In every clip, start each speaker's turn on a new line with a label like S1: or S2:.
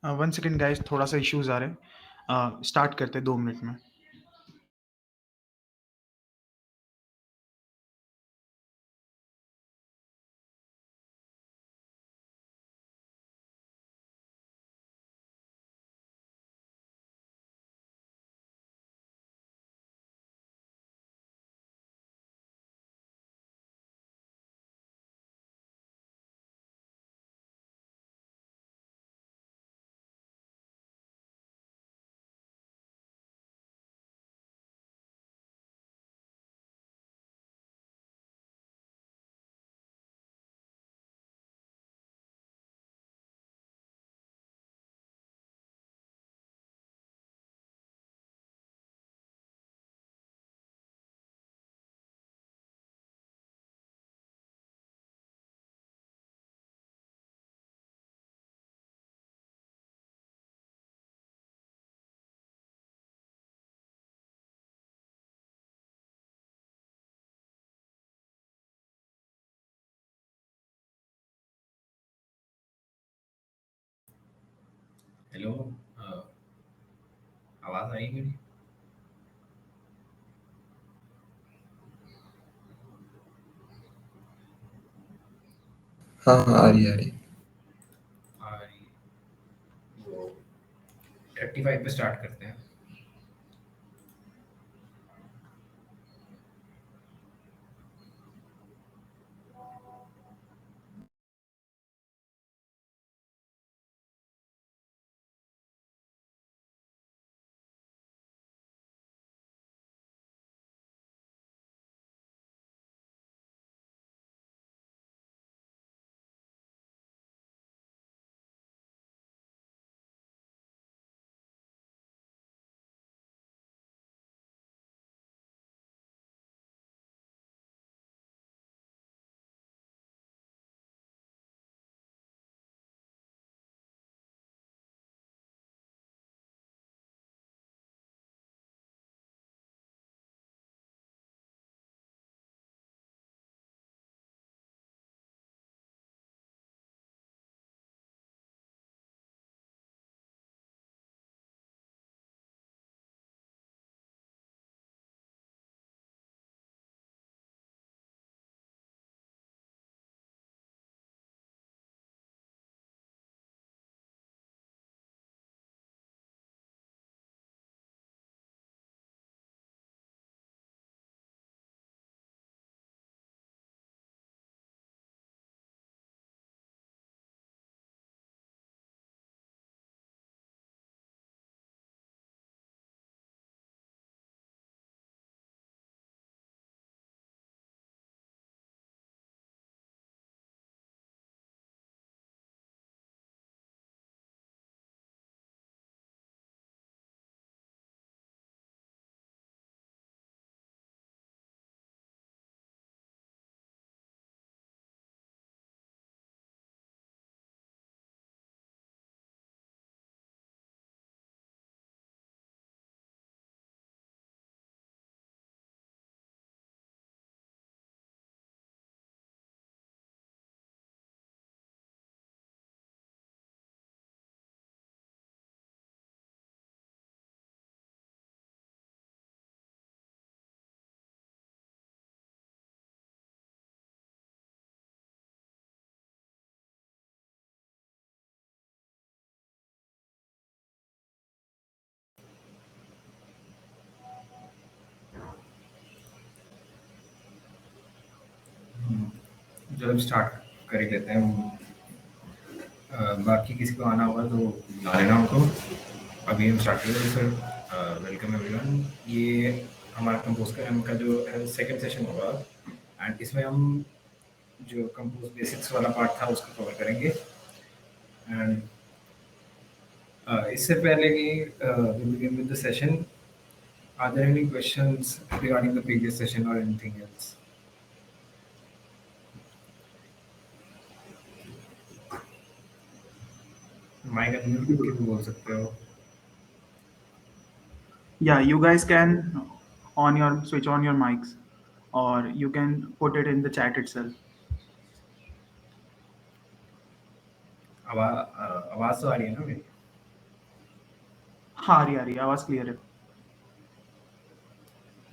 S1: One second guys, थोड़ा सा issues आ रहे हैं। स्टार्ट करते हैं 2 मिनट में।
S2: हेलो। आवाज़ आई मेरी?
S3: हाँ हाँ, आ रही है।
S2: आ रही है। वो 35 पे स्टार्ट करते हैं। चलो स्टार्ट कर ही लेते हैं। बाकी किसी को आना होगा तो बुला लेना उनको। अभी हम स्टार्ट करें सर। Welcome everyone. ये हमारा कंपोज का जो सेकंड सेशन होगा, एंड इसमें हम जो कंपोज बेसिक्स वाला पार्ट था उसको कवर करेंगे। एंड इससे पहले कि we begin with the session, are there any questions regarding the previous session or anything else? Mic unmute करके भी बोल सकते हो।
S1: Yeah, you guys can on your switch on your mics, or you can put it in the chat itself.
S2: आवाज़ तो आ रही है ना मेरी?
S1: हाँ आ रही है, आवाज क्लियर है।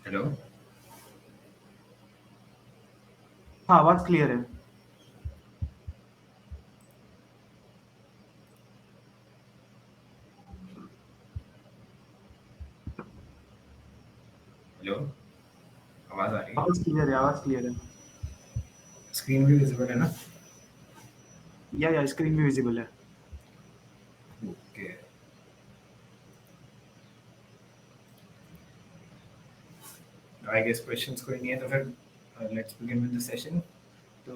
S2: हेलो।
S1: हाँ आवाज क्लियर है।
S2: हेलो, आवाज आ रही है?
S1: आवाज क्लियर है, आवाज क्लियर है।
S2: स्क्रीन भी विजिबल है ना?
S1: या स्क्रीन भी विजिबल है।
S2: ओके। आई गेस क्वेश्चंस कोई नहीं है तो फिर let's begin with the session. तो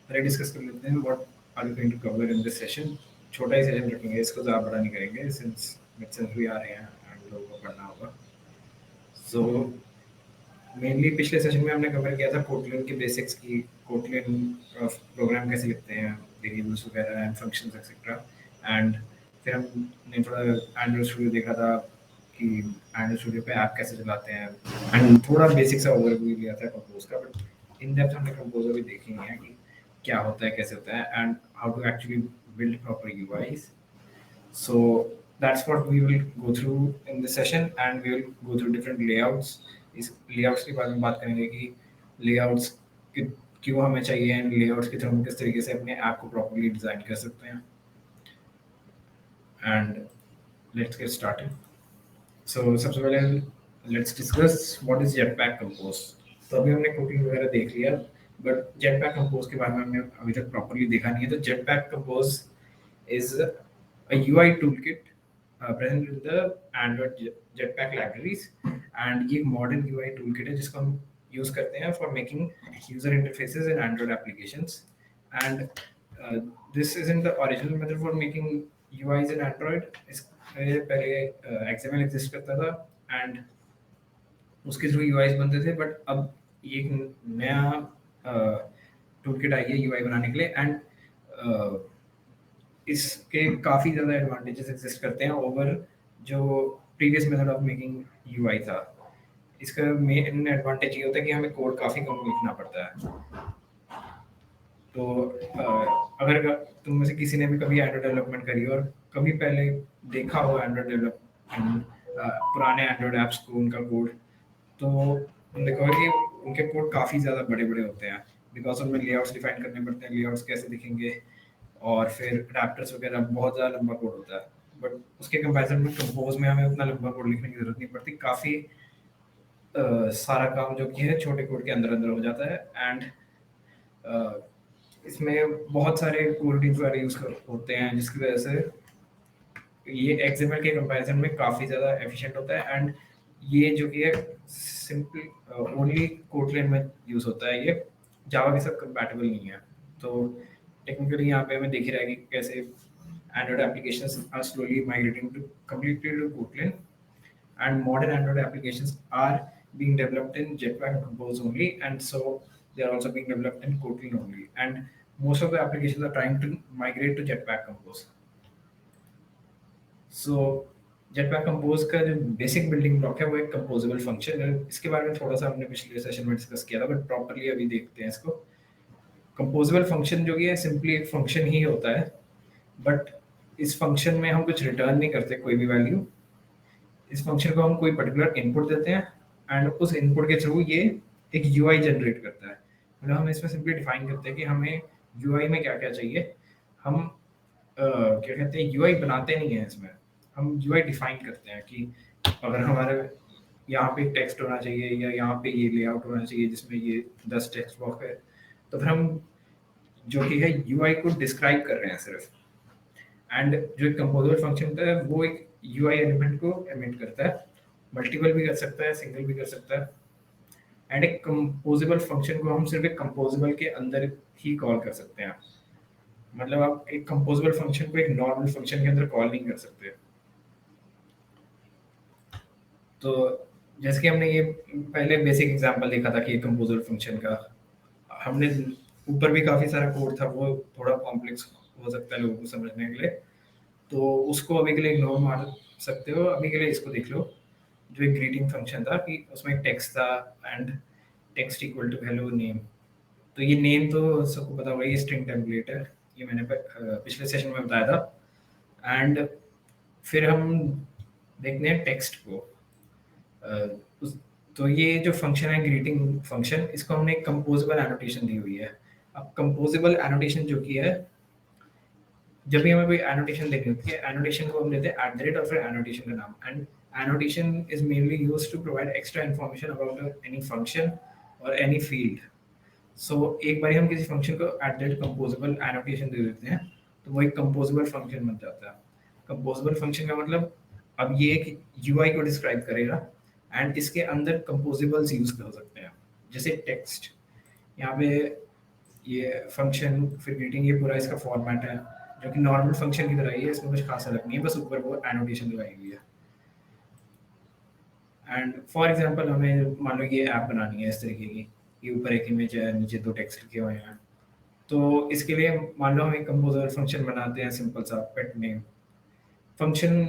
S2: पहले डिस्कस कर लेते हैं what are you going to cover in this session. छोटा ही सेशन रखेंगे, इसको ज़्यादा बड़ा नहीं करेंगे सिंस मिड सेम भी आ रहे हैं एंड लोगों को पढ़ना होगा। सो मेनली पिछले सेशन में हमने कवर किया था कोटलिन के बेसिक्स की, कोटलिन प्रोग्राम कैसे लिखते हैं, वेरिएबल्स वगैरह एंड फंक्शंस एक्सेट्रा। एंड फिर हमने थोड़ा एंड्रॉइड स्टूडियो देखा था कि एंड्रॉइड स्टूडियो पे ऐप कैसे चलाते हैं एंड थोड़ा बेसिक सा ओवरव्यू लिया था कंपोज का। बट इन डेप्थ हमने कंपोज अभी देखी नहीं है कि क्या होता है, कैसे होता है and how to actually build proper UIs. So that's what we will go through in this session and we will go through different layouts. इस layouts के बारे में बात करेंगे कि layouts क्यों हमें चाहिए एंड layouts के थ्रू हम किस तरीके से अपने ऐप को प्रॉपर्ली डिजाइन कर सकते हैं। And let's get started. So सबसे पहले let's discuss what is Jetpack Compose. तो अभी हमने कुकिंग वगैरह देख लिया, बट जेटपैक कंपोज के बारे में हमने अभी तक प्रॉपर्ली देखा नहीं है। तो jetpack compose is a UI toolkit present in the Android Jetpack libraries and ये modern UI toolkit है जिसको हम use करते हैं for making user interfaces in Android applications and this isn't the original method for making UIs in Android। इससे पहले XML exist करता था and उसके थ्रू UIs बनते थे, बट अब ये एक नया टूलकिट आई है UI बनाने के लिए एंड इसके काफ़ी ज़्यादा एडवांटेजेस एग्जिस्ट करते हैं ओवर जो previous method of making UI था। इसका मेन एडवांटेज ये होता है कि हमें कोड काफ़ी कम लिखना पड़ता है। तो अगर तुम में से किसी ने भी कभी एंड्रॉइड डेवलपमेंट करी और कभी पहले देखा हो एंड्रॉइड डेवलपमेंट पुराने एंड्रॉइड ऐप्स को, उनका कोड, तो तुम देखोगे कि उनके कोड काफ़ी ज़्यादा बड़े बड़े होते हैं बिकॉज उनमें लेआउट्स डिफाइन करने पड़ते हैं, लेआउट्स कैसे दिखेंगे और फिर अडैप्टर्स वगैरह, बहुत ज़्यादा लंबा कोड होता है। बट उसके कंपैरिजन में कंपोज में हमें उतना लंबा कोड लिखने की ज़रूरत नहीं पड़ती, काफ़ी सारा काम जो कि है छोटे कोड के अंदर अंदर हो जाता है एंड इसमें बहुत सारे कोड टीम्स वगैरह यूज़ होते हैं जिसकी वजह से ये एक्सएमएल के कंपैरिजन में काफ़ी ज़्यादा एफिशिएंट होता है एंड ये जो कि है सिंपल ओनली कोटलिन में यूज़ होता है, ये जावा के साथ कंपैटिबल नहीं है। तो टेक्निकली यहाँ पे हमें देख ही रहा है कि कैसे android applications are slowly migrating to completely to Kotlin and modern Android applications are being developed in Jetpack and Compose only, and so they are also being developed in Kotlin only, and most of the applications are trying to migrate to Jetpack Compose. So Jetpack Compose का जो basic building block है वो एक composable function है। इसके बारे में थोड़ा सा हमने पिछले सेशन में डिस्कस किया था, बट प्रॉपर्ली अभी देखते हैं इसको। कंपोजेबल फंक्शन जो है सिंपली एक फंक्शन ही होता है, बट इस फंक्शन में हम कुछ रिटर्न नहीं करते कोई भी वैल्यू। इस फंक्शन को हम कोई पर्टिकुलर इनपुट देते हैं एंड उस इनपुट के थ्रू ये एक यूआई जनरेट करता है। मतलब हम इसमें सिंपली डिफाइन करते हैं कि हमें यूआई में क्या क्या चाहिए। हम क्या कहते हैं, यूआई बनाते नहीं हैं इसमें, हम यूआई डिफाइन करते हैं कि अगर हमारे यहाँ पे टेक्स्ट होना चाहिए या यहाँ पे ये लेआउट होना चाहिए जिसमें ये 10 टेक्स्ट बॉक्स है, तो फिर हम जो कि है यूआई को डिस्क्राइब कर रहे हैं सिर्फ। एंड जो एक कंपोजेबल फंक्शन होता है वो एक यूआई एलिमेंट को एमिट करता है, मल्टीपल भी कर सकता है, सिंगल भी कर सकता है। एंड एक कंपोजेबल फंक्शन को हम सिर्फ एक कंपोजेबल के अंदर ही कॉल कर सकते हैं। मतलब आप एक कंपोजेबल फंक्शन को एक नॉर्मल फंक्शन के अंदर कॉल नहीं कर सकते। तो जैसे कि हमने ये पहले बेसिक एग्जांपल देखा था कि कंपोजेबल फंक्शन का, हमने ऊपर भी काफ़ी सारा कोड था, वो थोड़ा कॉम्प्लेक्स हो सकता है लोगों को समझने के लिए, तो उसको अभी के लिए इग्नोर मार सकते हो। अभी के लिए इसको देख लो, जो एक ग्रीटिंग फंक्शन था कि उसमें एक टेक्स्ट था and text equal to hello name. तो ये नेम तो सबको पता होगा, ये स्ट्रिंग टेम्पलेट है, ये मैंने पिछले सेशन में बताया था। एंड फिर हम देखते हैं टेक्स्ट को। तो ये जो फंक्शन है ग्रीटिंग फंक्शन, इसको हमने कंपोजेबल एनोटेशन दी हुई है। अब कंपोजेबल एनोटेशन जो की है, जब भी हमें कोई एनोटेशन देखनी होती है, एनोटेशन को हम देते हैं @ और फिर एनोटेशन का नाम। And annotation is mainly used to provide extra information about any function और एनी फील्ड। सो एक बार हम किसी फंक्शन को @ कंपोजेबल एनोटेशन दे देते हैं, तो वो एक कंपोजेबल फंक्शन बन जाता है। कंपोजेबल फंक्शन का मतलब, अब ये एक यूआई को डिस्क्राइब करेगा एंड इसके अंदर कंपोजेबल्स यूज कर सकते हैं, जैसे टेक्स्ट। यहाँ पे ये फंक्शन फिर ग्रीटिंग, ये पूरा इसका फॉर्मेट है जो कि नॉर्मल फंक्शन की तरह ही है, इसमें कुछ खास अलग नहीं है, बस ऊपर वो एनोटेशन लगाई हुई है। एंड फॉर एग्जांपल हमें मान लो ये ऐप बनानी है इस तरीके की, ये ऊपर एक इमेज है, नीचे 2 टेक्स्ट लिखे हुए हैं। तो इसके लिए मान लो हम एक कंपोजर फंक्शन बनाते हैं, सिंपल सा पेट नेम फंक्शन,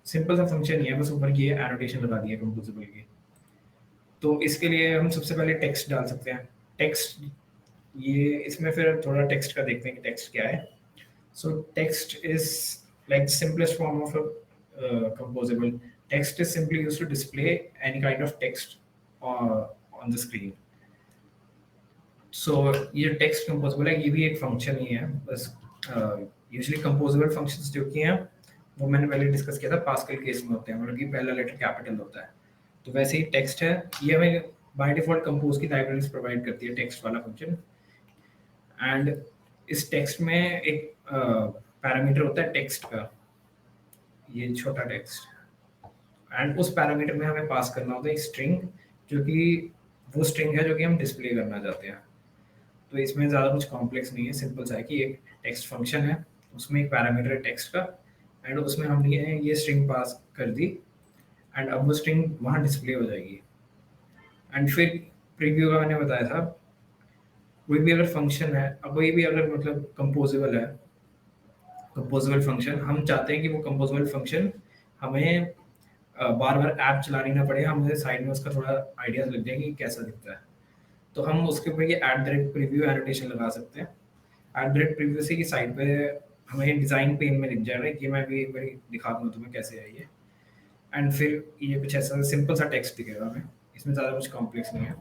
S2: सिंपल सा फंक्शन ही है, बस ऊपर की एनोटेशन लगा दी है कंपोजेबल की। तो इसके लिए हम सबसे पहले टेक्स्ट डाल सकते हैं। टेक्स्ट, ये इसमें फिर थोड़ा टेक्स्ट का देखते हैं कि टेक्स्ट क्या है। So text is like simplest form of a composable. Text is simply used to display any kind of text on the screen. So ये text composable है, ये भी एक function ही है बस। Usually composable functions जो कि हैं वो मैंने पहले डिस्कस किया था, पास्कल केस में होते हैं, मतलब कि पहला लेटर कैपिटल होता है। तो वैसे ही टेक्स्ट है, ये हमें बाय डिफॉल्ट कंपोज की लाइब्रेरीज प्रोवाइड करती है टेक्स्ट वाला फंक्शन। एंड इस टेक्स्ट में एक पैरामीटर होता है टेक्स्ट का, ये छोटा टेक्स्ट, एंड उस पैरामीटर में हमें पास करना होता है एक स्ट्रिंग, जो कि वो स्ट्रिंग है जो कि हम डिस्प्ले करना चाहते हैं। तो इसमें ज़्यादा कुछ कॉम्प्लेक्स नहीं है, सिंपल सा है कि एक टेक्स्ट फंक्शन है, उसमें एक पैरामीटर है टेक्स्ट का, एंड उसमें हमने ये स्ट्रिंग पास कर दी, एंड अब वो स्ट्रिंग वहाँ डिस्प्ले हो जाएगी। एंड फिर प्रीव्यू का मैंने बताया था, कोई भी अगर फंक्शन है, अब कोई भी अगर मतलब कंपोजेबल है, कंपोजेबल फंक्शन, हम चाहते हैं कि वो कंपोजेबल फंक्शन हमें बार बार ऐप चलानी ना पड़े, हमें साइड में उसका थोड़ा आइडियाज लग जाए कि कैसा दिखता है। तो हम उसके ऊपर ये @preview एनोटेशन लगा सकते हैं। @preview से की साइड पे हमें डिज़ाइन पेन में दिख जाएगा, कि मैं भी एक बार दिखा दूँ तुम्हें कैसे है ये। एंड फिर ये कुछ ऐसा सिंपल सा टेक्स्ट दिखेगा हमें, इसमें ज़्यादा कुछ कॉम्प्लेक्स नहीं है।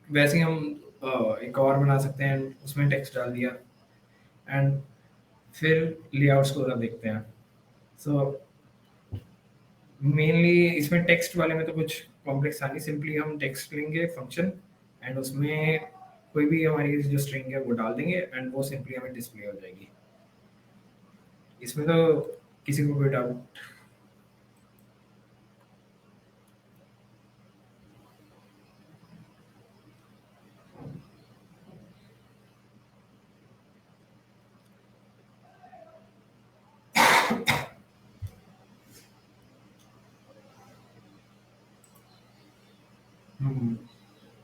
S2: वैसे ही हम एक और बना सकते हैं, उसमें टेक्स्ट डाल दिया, एंड फिर लेआउट्स को देखते हैं। सो मेनली इसमें टेक्स्ट वाले में तो कुछ कॉम्प्लेक्स था नहीं, सिंपली हम टेक्स्ट लेंगे फंक्शन, एंड उसमें कोई भी हमारी जो स्ट्रिंग है वो डाल देंगे, एंड वो सिंपली हमें डिस्प्ले हो जाएगी। इसमें तो किसी को कोई doubt?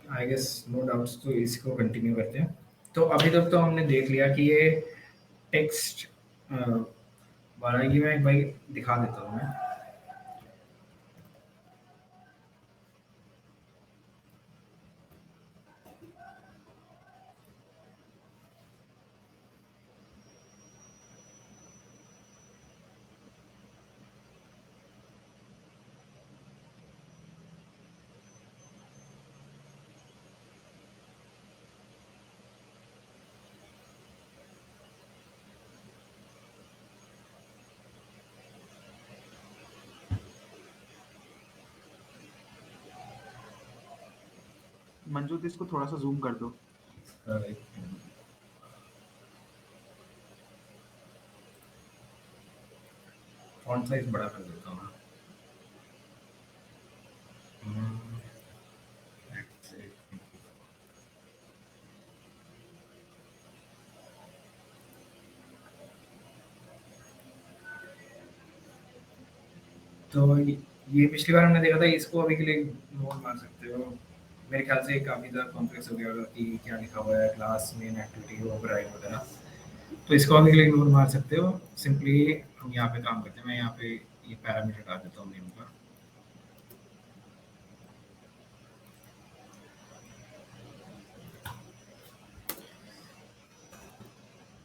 S2: I guess no doubts, तो इसको कंटिन्यू करते हैं। तो अभी तक तो हमने देख लिया कि ये टेक्स्ट वाला, ये मैं एक बार दिखा देता हूँ मैं।
S1: मंजूत, इसको थोड़ा सा जूम कर दो।
S2: फॉन्ट साइज बड़ा कर देता हूँ। तो ये पिछली बार हमने देखा था, इसको अभी के लिए नोट मार सकते हो। मेरे ख्याल से काफ़ी ज़्यादा कॉम्प्लेक्स हो गया होगा कि क्या लिखा हुआ है, क्लास मेन एक्टिविटी ओवरराइड वगैरह। तो इसको अभी के लिए इग्नोर मार सकते हो। सिंपली हम यहाँ पे काम करते हैं, मैं यहाँ पे ये पैरामीटर डाल देता हूँ नेम का।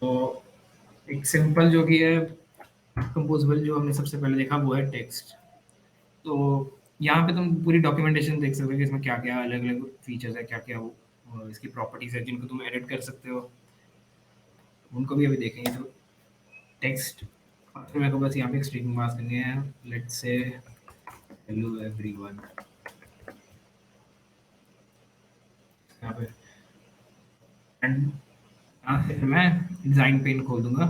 S2: तो एक सिंपल जो कि है कंपोजेबल जो हमने सबसे पहले देखा वो है टेक्स्ट। तो यहाँ पे तुम पूरी डॉक्यूमेंटेशन देख सकते हो कि इसमें क्या-क्या अलग-अलग फीचर्स है, क्या-क्या वो इसकी प्रॉपर्टीज़ है जिनको तुम एडिट कर सकते हो। उनको भी अभी देखेंगे। तो टेक्स्ट फिर मेरे को बस यहाँ पे एक स्ट्रिंग पास करनी है, लेट्स से हेलो एवरीवन। यहाँ पे एंड यहाँ से मैं डिज़ाइन पेन खोल दूँगा।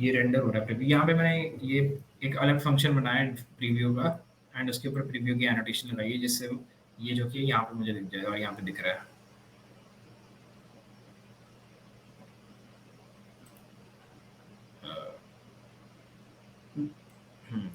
S2: ये रेंडर हो रहा है प्रीव्यू। यहाँ पे मैंने ये एक अलग फंक्शन बनाया है प्रीव्यू का, एंड उसके ऊपर प्रीव्यू की एनोटेशन लगाई है जिससे ये जो कि यहाँ पे मुझे दिख जाएगा और यहाँ पे दिख रहा है। हम्म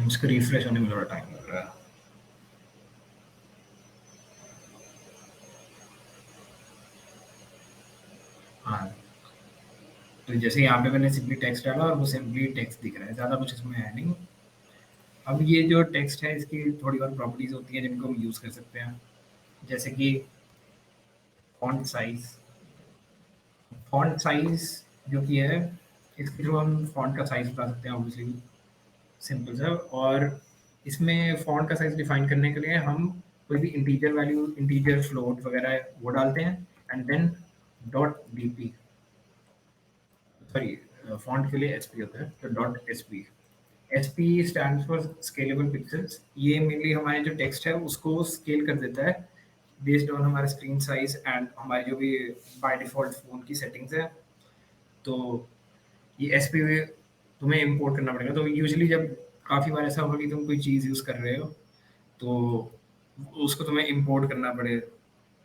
S2: इसको रिफ्रेश होने में थोड़ा टाइम लग रहा है। हाँ, तो जैसे यहाँ पे मैंने सिंपली टेक्स्ट डाला और वो सिंपली टेक्स्ट दिख रहा है, ज़्यादा कुछ इसमें है नहीं। अब ये जो टेक्स्ट है इसकी थोड़ी और प्रॉपर्टीज़ होती हैं जिनको हम यूज़ कर सकते हैं, जैसे कि फॉन्ट साइज़। फॉन्ट साइज़ जो कि है, इसके थ्रू हम फॉन्ट का साइज़ बता सकते हैं ऑब्वियसली, सिंपल सा। और इसमें फॉन्ट का साइज़ डिफाइन करने के लिए हम कोई भी इंटीजर वैल्यू, इंटीजर, फ्लोट वगैरह वो डालते हैं, and then dot DP, sorry font के लिए एचपी होता है, तो dot HP. HP stands for scalable pixels. ये मेनली हमारे जो टेक्स्ट है उसको स्केल कर देता है बेस्ड ऑन हमारे स्क्रीन साइज एंड हमारी जो भी बाय डिफ़ॉल्ट फ़ोन की सेटिंग्स है। तो ये एसपी तुम्हें इंपोर्ट करना पड़ेगा। तो यूजुअली जब काफ़ी बार ऐसा होगा कि तुम कोई चीज़ यूज़ कर रहे हो तो उसको तुम्हें इंपोर्ट करना पड़े,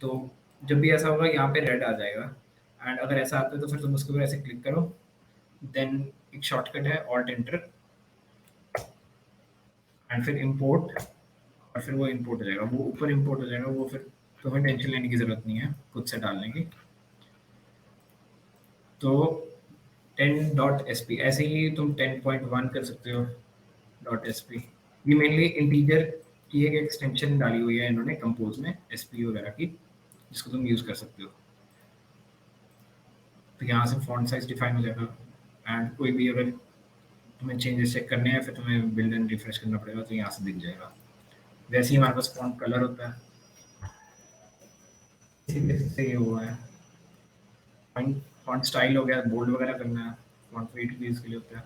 S2: तो जब भी ऐसा होगा यहाँ पे रेड आ जाएगा, एंड अगर ऐसा आता है तो फिर तुम उसके ऊपर ऐसे क्लिक करो, देन एक शॉर्टकट है ऑल्ट एंटर, एंड फिर इंपोर्ट, और फिर वो इंपोर्ट हो जाएगा, वो ऊपर इंपोर्ट हो जाएगा। वो फिर तुम्हें टेंशन लेने की ज़रूरत नहीं है खुद से डालने की। तो 10.sp ऐसे ही तुम 10.1 कर सकते हो डॉट एसपी। ये मेनली इंटीजर की एक एक्सटेंशन डाली हुई है इन्होंने कंपोज में एसपी वगैरह की, जिसको तुम यूज़ कर सकते हो। तो यहाँ से फॉन्ट साइज डिफाइन हो जाएगा, एंड कोई भी अगर तुम्हें चेंजेस चेक करने हैं फिर तुम्हें बिल्ड एंड रिफ्रेश करना पड़ेगा, तो यहाँ से दिख जाएगा। वैसे ही हमारे पास फॉन्ट कलर होता है, इसी बेसिस से ये हुआ है। फॉन्ट स्टाइल हो गया, बोल्ड वगैरह करना है, फॉन्ट वेट भी इसके लिए होता है।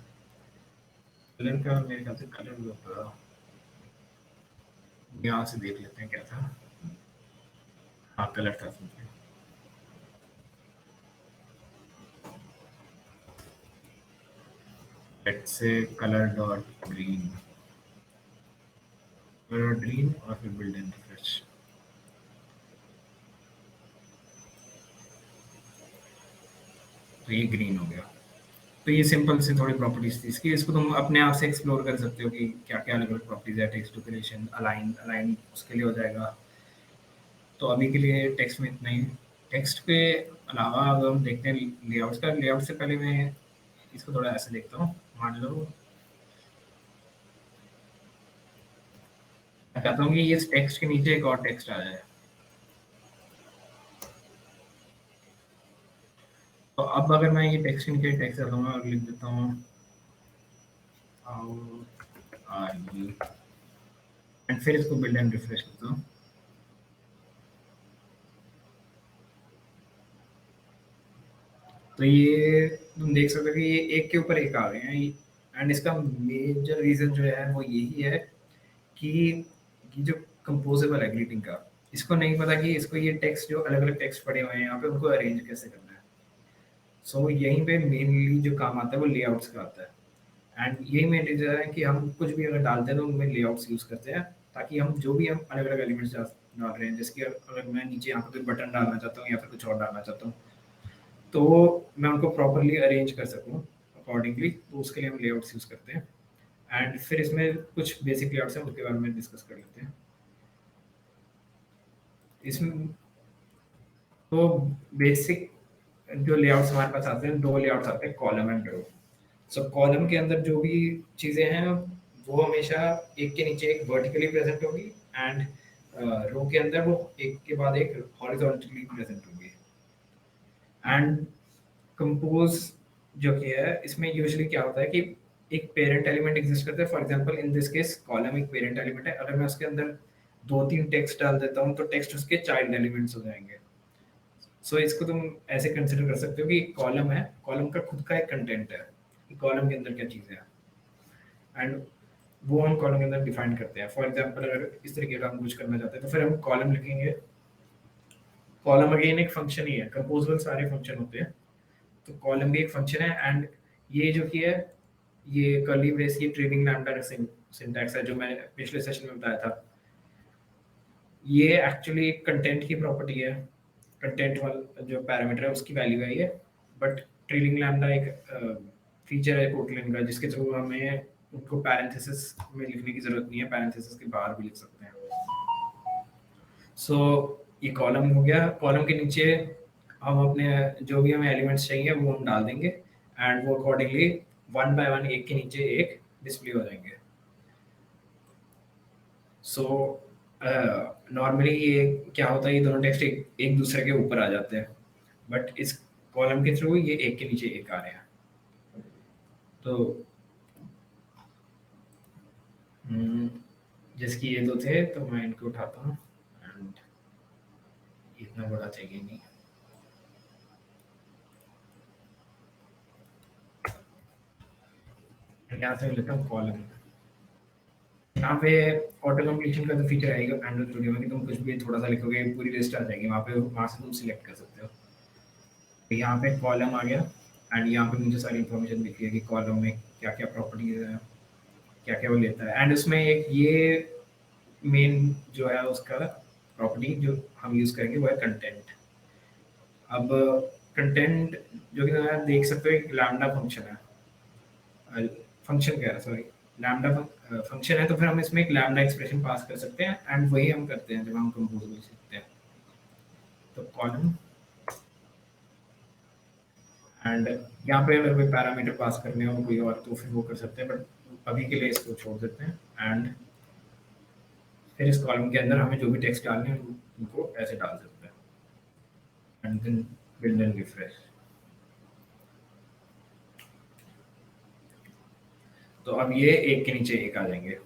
S2: कलर का मेरे ख्याल से कलर भी होता है, यहाँ से देख लेते हैं क्या था। हाँ, कलर था simply. Let's say colour dot green, colour dot green, और फिर बिल्ड एंड रिफ्रेश। तो ये ग्रीन हो गया। तो ये सिंपल से थोड़ी प्रॉपर्टीज थी इसकी, इसको तुम अपने आप से एक्सप्लोर कर सकते हो कि क्या क्या अलग अलग प्रॉपर्टीज है। टेक्स्ट डुरेशन, अलाइन, अलाइन उसके लिए हो जाएगा। तो अभी के लिए टेक्स्ट में इतना ही। टेक्स्ट के अलावा अगर हम देखते हैं लेआउट्स का, लेआउट से पहले मैं इसको थोड़ा ऐसे देखता हूँ। मान लो मैं चाहता हूँ कि ये टेक्स्ट के नीचे एक और टेक्स्ट आ जाए। तो अब अगर मैं ये टेक्स्ट के नीचे टेक्स्ट डाल दूंगा और लिख देता हूँ हाउ आर यू, एंड फिर इसको बिल्ड एंड रिफ्रेश करता हूँ। तो ये तुम देख सकते हो कि ये एक के ऊपर एक आ गए हैं, एंड इसका मेजर रीजन जो है वो यही है कि ये जो कंपोजेबल है ग्रीटिंग का, इसको नहीं पता कि इसको ये टेक्स्ट जो अलग अलग टेक्स्ट पड़े हुए हैं यहाँ पे उनको अरेंज कैसे करना है। सो यहीं पे मेनली जो काम आता है वो लेआउट्स का आता है, एंड यही मेन रीजन है कि हम कुछ भी अगर डालते हैं तो उनमें लेआउट्स यूज़ करते हैं, ताकि हम जो भी हम अलग अलग एलिमेंट्स डाल रहे हैं, जैसे कि अगर मैं नीचे यहाँ पे कोई बटन डालना चाहता हूँ या फिर कुछ और डालना चाहता हूँ, तो मैं उनको प्रॉपर्ली अरेंज कर सकूँ अकॉर्डिंगली, तो उसके लिए हम लेआउट्स यूज़ करते हैं। एंड फिर इसमें कुछ बेसिक लेआउट्स हैं, उसके बारे में डिस्कस कर लेते हैं। इसमें तो बेसिक जो लेआउट्स हमारे पास आते हैं, 2 लेआउट्स आते हैं, column and row. So column के अंदर जो भी चीज़ें हैं वो हमेशा एक के नीचे एक वर्टिकली प्रेजेंट होगी, एंड रो के अंदर वो एक के बाद एक हॉरिजॉन्टली प्रेजेंट होगी। एंड कंपोज जो कि है, इसमें यूजुअली क्या होता है कि एक पेरेंट एलिमेंट एग्जिस्ट करता है। For example in this case column एक पेरेंट एलिमेंट है। अगर मैं उसके अंदर 2-3 टेक्स्ट डाल देता हूँ तो टेक्स्ट उसके चाइल्ड एलिमेंट्स हो जाएंगे। सो इसको तुम ऐसे कंसिडर कर सकते हो कि कॉलम है, कॉलम का खुद का एक कंटेंट है कि कॉलम के अंदर क्या चीज़ें हैं, एंड वो हम कॉलम के अंदर डिफाइन करते हैं। फॉर एग्जांपल अगर इस तरीके का हम कुछ करना चाहते हैं तो फिर हम कॉलम लिखेंगे। कॉलम अगेन एक फंक्शन ही है, कंपोजेबल सारे फंक्शन होते हैं, तो कॉलम भी एक फंक्शन है। एंड ये जो कि है, ये कर्ली ब्रेस, ये ट्रेनिंग लैम्बडा सिंटैक्स है जो मैंने पिछले सेशन में बताया था। ये एक्चुअली कंटेंट की प्रॉपर्टी है, कंटेंट वाला जो पैरामीटर है उसकी वैल्यू है ये। बट ट्रेनिंग लैम्बडा एक फीचर है कोटलिन का जिसके थ्रू हमें उनको पैरेंथेसिस में लिखने की जरूरत नहीं है, पैरेंथेसिस के बाहर भी लिख सकते हैं। सो ये कॉलम हो गया। कॉलम के नीचे हम अपने जो भी हमें एलिमेंट्स चाहिए वो हम डाल देंगे, एंड वो अकॉर्डिंगली 1 बाय 1 एक के नीचे एक डिस्प्ले हो जाएंगे। सो नॉर्मली ये क्या होता है, ये दोनों टेक्स्ट एक दूसरे के ऊपर आ जाते हैं, बट इस कॉलम के थ्रू ये एक के नीचे एक आ रहे हैं। तो जिसकी ये 2 थे तो मैं इनको उठाता हूँ, एंड इतना बड़ा चाहिए नहीं। यहाँ से लेता हूँ कॉलम। यहाँ पे ऑटो कंप्लीशन का जो फीचर आएगा एंड्रॉइड स्टूडियो में कि तुम कुछ भी थोड़ा सा लिखोगे पूरी लिस्ट आ जाएगी वहाँ पे, वहाँ से तुम सिलेक्ट कर सकते हो। तो यहाँ पे कॉलम आ गया, एंड यहाँ पे मुझे सारी इन्फॉर्मेशन दिख रही है कि कॉलम में क्या क्या प्रॉपर्टीज है, क्या क्या वो लेता है। एंड उसमें एक ये मेन जो है उसका प्रॉपर्टी जो हम यूज़ करेंगे वो है कंटेंट। अब कंटेंट जो कि आप देख सकते हो एक लैम्बडा फंक्शन है, फंक्शन कह रहा है सॉरी, लैम्बडा फंक्शन है, तो फिर हम इसमें एक लैम्बडा एक्सप्रेशन पास कर सकते हैं, एंड वही हम करते हैं जब हम कंपोजेबल सीखते हैं। तो कॉलम, एंड यहाँ पे अगर कोई पैरामीटर पास करने हो कोई और तो फिर वो कर सकते हैं, बट अभी के लिए इसको छोड़ देते हैं। एंड फिर इस कॉलम के अंदर हमें जो भी टेक्स्ट डालने हैं उनको ऐसे डाल सकते हैं, and then build and refresh. तो अब ये एक के नीचे एक आ जाएंगे,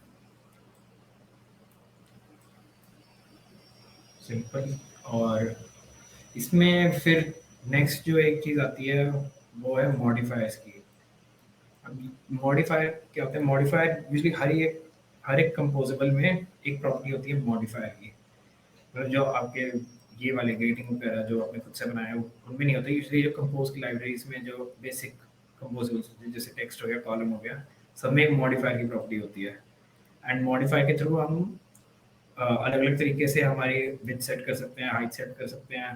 S2: सिंपल। और इसमें फिर नेक्स्ट जो एक चीज़ आती है वो है मॉडिफायर्स की। अब मॉडिफायर क्या होता है, मॉडिफायर यूजली हर एक कंपोजेबल में एक प्रॉपर्टी होती है मॉडिफायर की। मतलब जो आपके ये वाले ग्रीटिंग वगैरह जो आपने खुद से बनाया है उनमें नहीं होता। यूजली जो कंपोज की लाइब्रेरीज में जो बेसिक कंपोजेबल्स जैसे टेक्स्ट हो गया, कॉलम हो गया, सब में एक मॉडिफायर की प्रॉपर्टी होती है। एंड मॉडिफायर के थ्रू हम अलग अलग तरीके से हमारी विड्थ सेट कर सकते हैं, हाइट सेट कर सकते हैं,